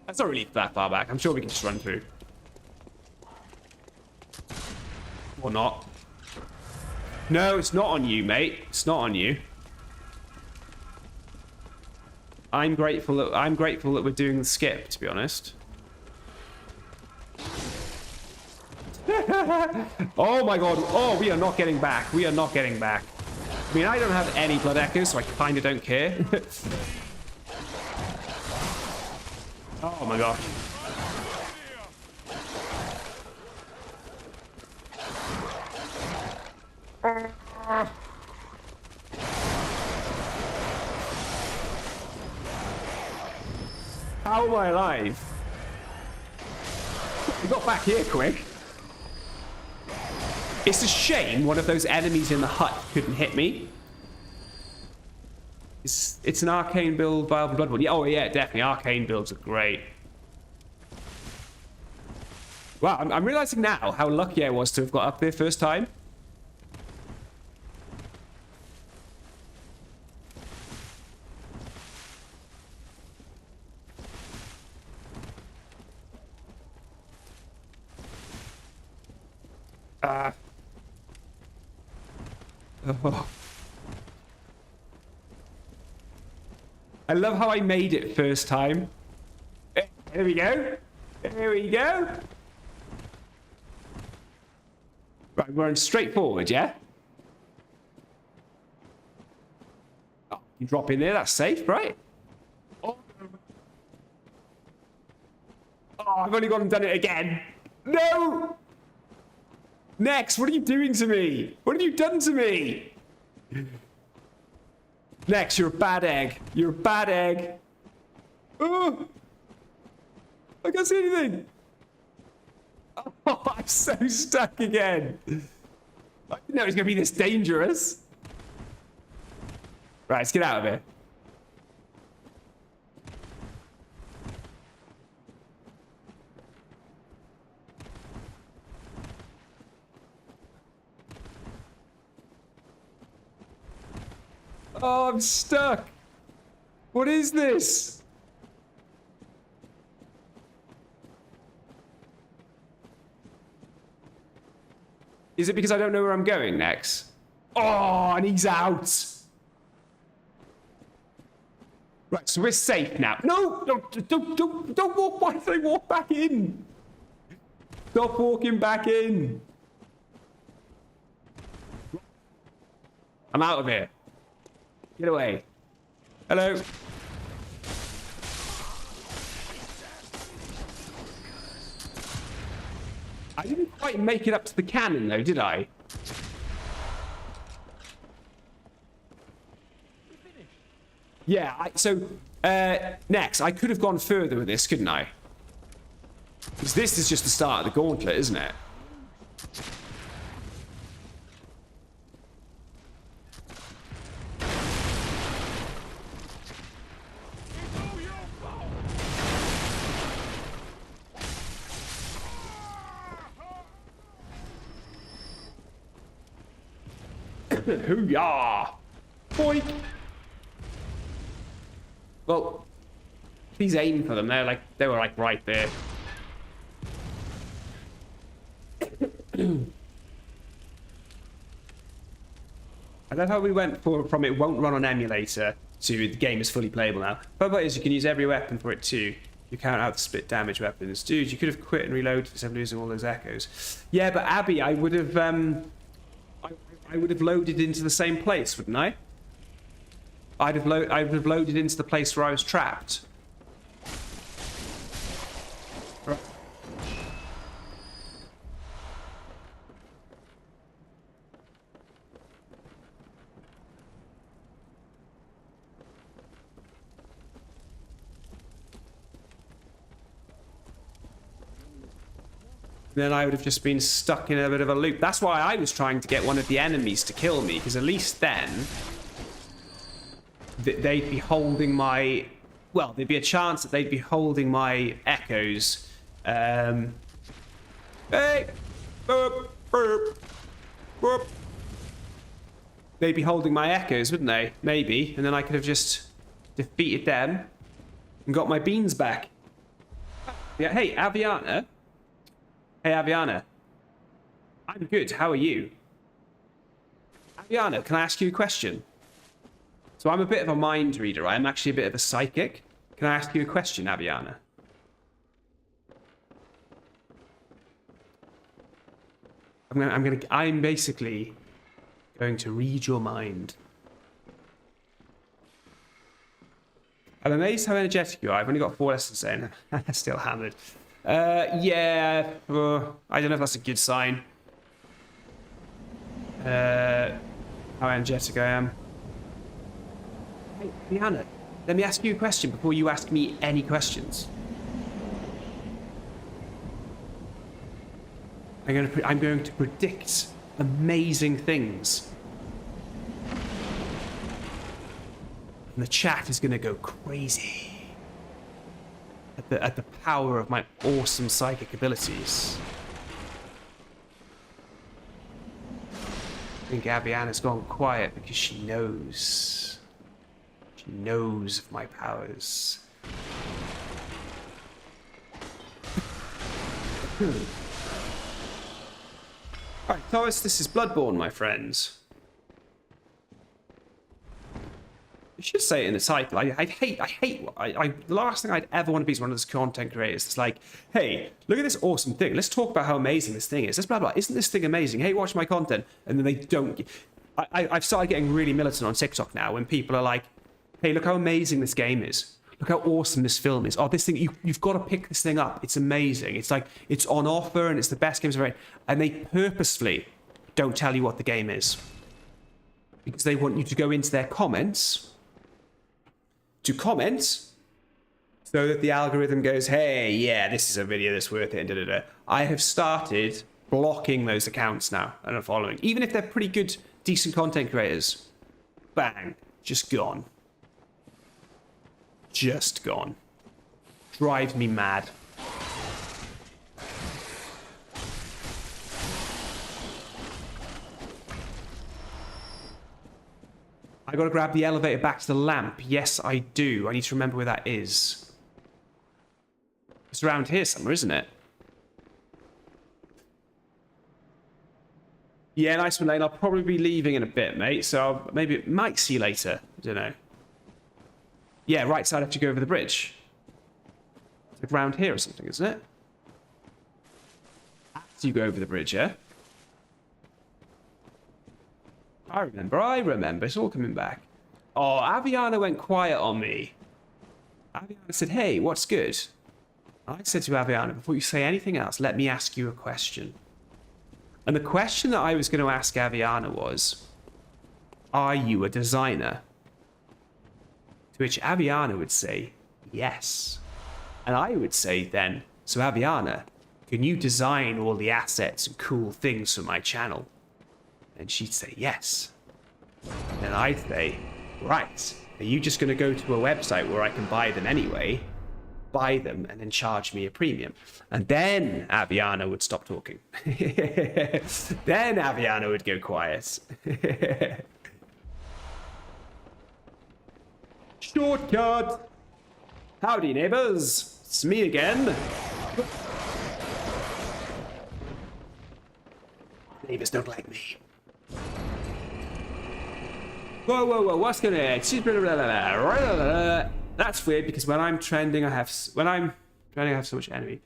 That's not really that far back. I'm sure we can just run through. Or not. No, it's not on you, mate. It's not on you. I'm grateful that we're doing the skip, to be honest. Oh my god. Oh, we are not getting back. We are not getting back. I mean, I don't have any blood echoes, so I kind of don't care. Oh my gosh. How am I alive? We got back here quick. It's a shame one of those enemies in the hut couldn't hit me. It's an arcane build by Bloodborne. Yeah, oh yeah, definitely. Arcane builds are great. Wow, I'm realizing now how lucky I was to have got up there first time. Oh. I love how I made it first time. Here we go. Here we go. Right, we're going straight forward, yeah? Oh, you drop in there, that's safe, right? Oh, I've only gone and done it again. No! Nex, what are you doing to me? What have you done to me? Nex, you're a bad egg. You're a bad egg. Oh! I can't see anything. Oh, I'm so stuck again. I didn't know it was going to be this dangerous. Right, let's get out of here. Oh, I'm stuck. What is this? Is it because I don't know where I'm going next? Oh, and he's out. Right, so we're safe now. No, don't walk. Why did I walk back in? Stop walking back in. I'm out of here. Get away. Hello. I didn't quite make it up to the cannon, though, did I? Yeah, next, I could have gone further with this, couldn't I? Because this is just the start of the gauntlet, isn't it? Hoo-yah! Boink! Well, please aim for them. They were like right there. I love how we went from it won't run on emulator to the game is fully playable now. But is you can use every weapon for it too. You count out the split damage weapons. Dude, you could have quit and reloaded instead of losing all those echoes. Yeah, but Abby, I would have I would have loaded into the same place, wouldn't I? I would have loaded into the place where I was trapped. Right. Then I would have just been stuck in a bit of a loop. That's why I was trying to get one of the enemies to kill me, because at least then they'd be holding my... Well, there'd be a chance that they'd be holding my echoes. Hey! Boop, boop, boop. They'd be holding my echoes, wouldn't they? Maybe. And then I could have just defeated them and got my beans back. Yeah, hey, Aviana. Hey, Aviana. I'm good. How are you? Aviana, can I ask you a question? So I'm a bit of a mind reader. I'm actually a bit of a psychic. Can I ask you a question, Aviana? I'm basically going to read your mind. I'm amazed how energetic you are. I've only got 4 lessons in. I'm still hammered. Yeah, I don't know if that's a good sign. How energetic I am. Hey, Rihanna, let me ask you a question before you ask me any questions. I'm going to predict amazing things. And the chat is going to go crazy at the power of my awesome psychic abilities. I think Aviana's gone quiet because she knows. She knows of my powers. Alright, Thomas, this is Bloodborne, my friends. You should say it in the title. I hate, the last thing I'd ever want to be is one of those content creators that's like, hey, look at this awesome thing. Let's talk about how amazing this thing is. Let's blah, blah. Isn't this thing amazing? Hey, watch my content. And then they don't. I've started getting really militant on TikTok now when people are like, hey, look how amazing this game is. Look how awesome this film is. Oh, this thing, you've got to pick this thing up. It's amazing. It's like, it's on offer and it's the best games ever. And they purposefully don't tell you what the game is. Because they want you to go into their comments to comment so that the algorithm goes, hey, yeah, this is a video that's worth it, and da-da-da. I have started blocking those accounts now and unfollowing. Even if they're pretty good, decent content creators. Bang. Just gone. Just gone. Drives me mad. I gotta grab the elevator back to the lamp. Yes, I do. I need to remember where that is. It's around here somewhere, isn't it? Yeah, nice one, Lane. I'll probably be leaving in a bit, mate. So maybe might see you later. I don't know. Yeah, right side after you go over the bridge. It's like around here or something, isn't it? After you go over the bridge, yeah? I remember. It's all coming back. Oh, Aviana went quiet on me. Aviana said, hey, what's good? I said to Aviana, before you say anything else, let me ask you a question. And the question that I was going to ask Aviana was, are you a designer? To which Aviana would say, yes. And I would say then, so Aviana, can you design all the assets and cool things for my channel? And she'd say, yes. And then I'd say, right, are you just going to go to a website where I can buy them anyway, buy them, and then charge me a premium? And then Aviana would stop talking. Then Aviana would go quiet. Shortcut! Howdy, neighbors. It's me again. Neighbors don't like me. Whoa, whoa, whoa! What's going on? That's weird because when I'm trending, I have so much enemy.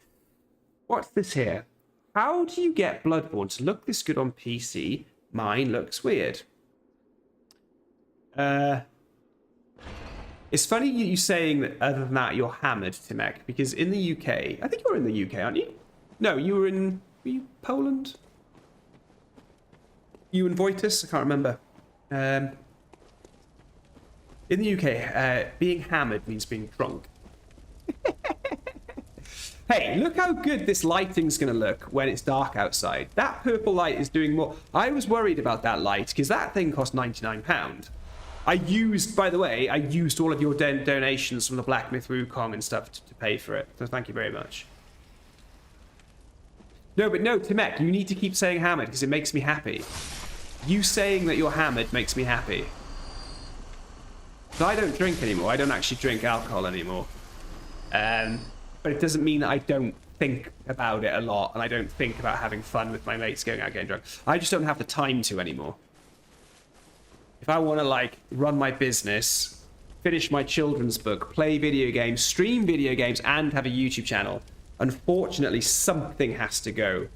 What's this here? How do you get Bloodborne to look this good on PC? Mine looks weird. It's funny you saying that. Other than that, you're hammered, Timek, because in the UK, I think you're in the UK, aren't you? No, were you Poland? You in Voitus? I can't remember. In the UK, being hammered means being drunk. Hey, look how good this lighting's going to look when it's dark outside. That purple light is doing more. I was worried about that light because that thing cost £99. By the way, I used all of your donations from the Black Myth Wukong and stuff to pay for it. So thank you very much. No, Timek, you need to keep saying hammered because it makes me happy. You saying that you're hammered makes me happy. So I don't drink anymore. I don't actually drink alcohol anymore. But it doesn't mean that I don't think about it a lot and I don't think about having fun with my mates going out getting drunk. I just don't have the time to anymore. If I want to, like, run my business, finish my children's book, play video games, stream video games, and have a YouTube channel, unfortunately, something has to go.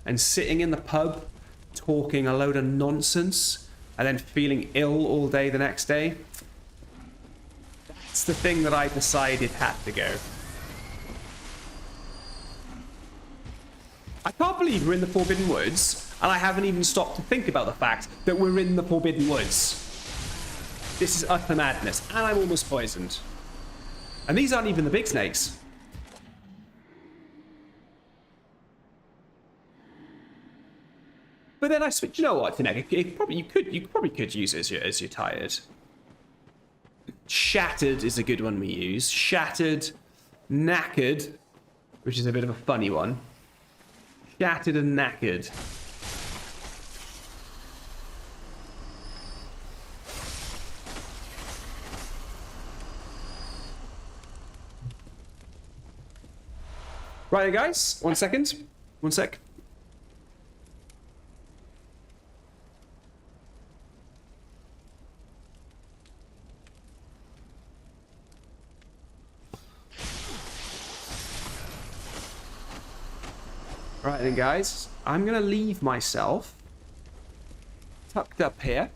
And sitting in the pub, talking a load of nonsense, and then feeling ill all day the next day, that's the thing that I decided had to go. I can't believe we're in the Forbidden Woods, and I haven't even stopped to think about the fact that we're in the Forbidden Woods. This is utter madness, and I'm almost poisoned. And these aren't even the big snakes. But then I switch. You know what, Tinek? You probably could use it as you're tired. Shattered is a good one we use. Shattered, knackered, which is a bit of a funny one. Shattered and knackered. Right then, guys. 1 second. 1 sec. Right then, guys. I'm going to leave myself tucked up here.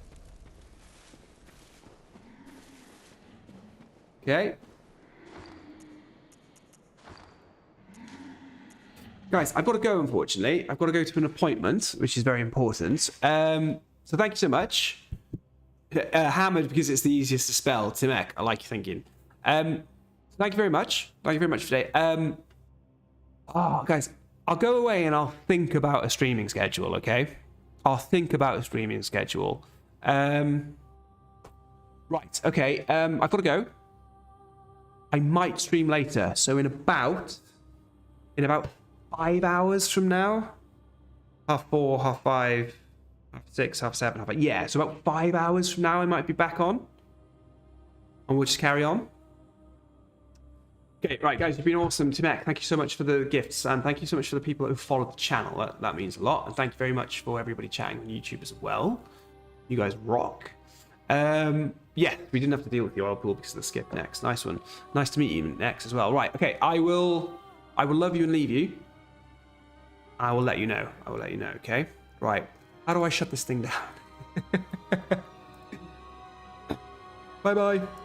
Okay. Guys, I've got to go, unfortunately. I've got to go to an appointment, which is very important. So thank you so much. Hammered because it's the easiest to spell. Timek, I like your thinking. Thank you very much. Thank you very much for today. Guys, I'll go away and I'll think about a streaming schedule, okay? I'll think about a streaming schedule. Right, okay. I've got to go. I might stream later. So in about 5 hours from now, 4:30, 5:30, 6:30, 7:30, 8:30. Yeah, so about 5 hours from now, I might be back on. And we'll just carry on. Okay, right, guys, you've been awesome. Timek, thank you so much for the gifts, and thank you so much for the people who followed the channel. That means a lot. And thank you very much for everybody chatting on YouTube as well. You guys rock. Yeah, we didn't have to deal with the oil pool because of the skip next. Nice one. Nice to meet you next as well. Right, okay, I will love you and leave you. I will let you know. I will let you know, okay? Right. How do I shut this thing down? Bye bye.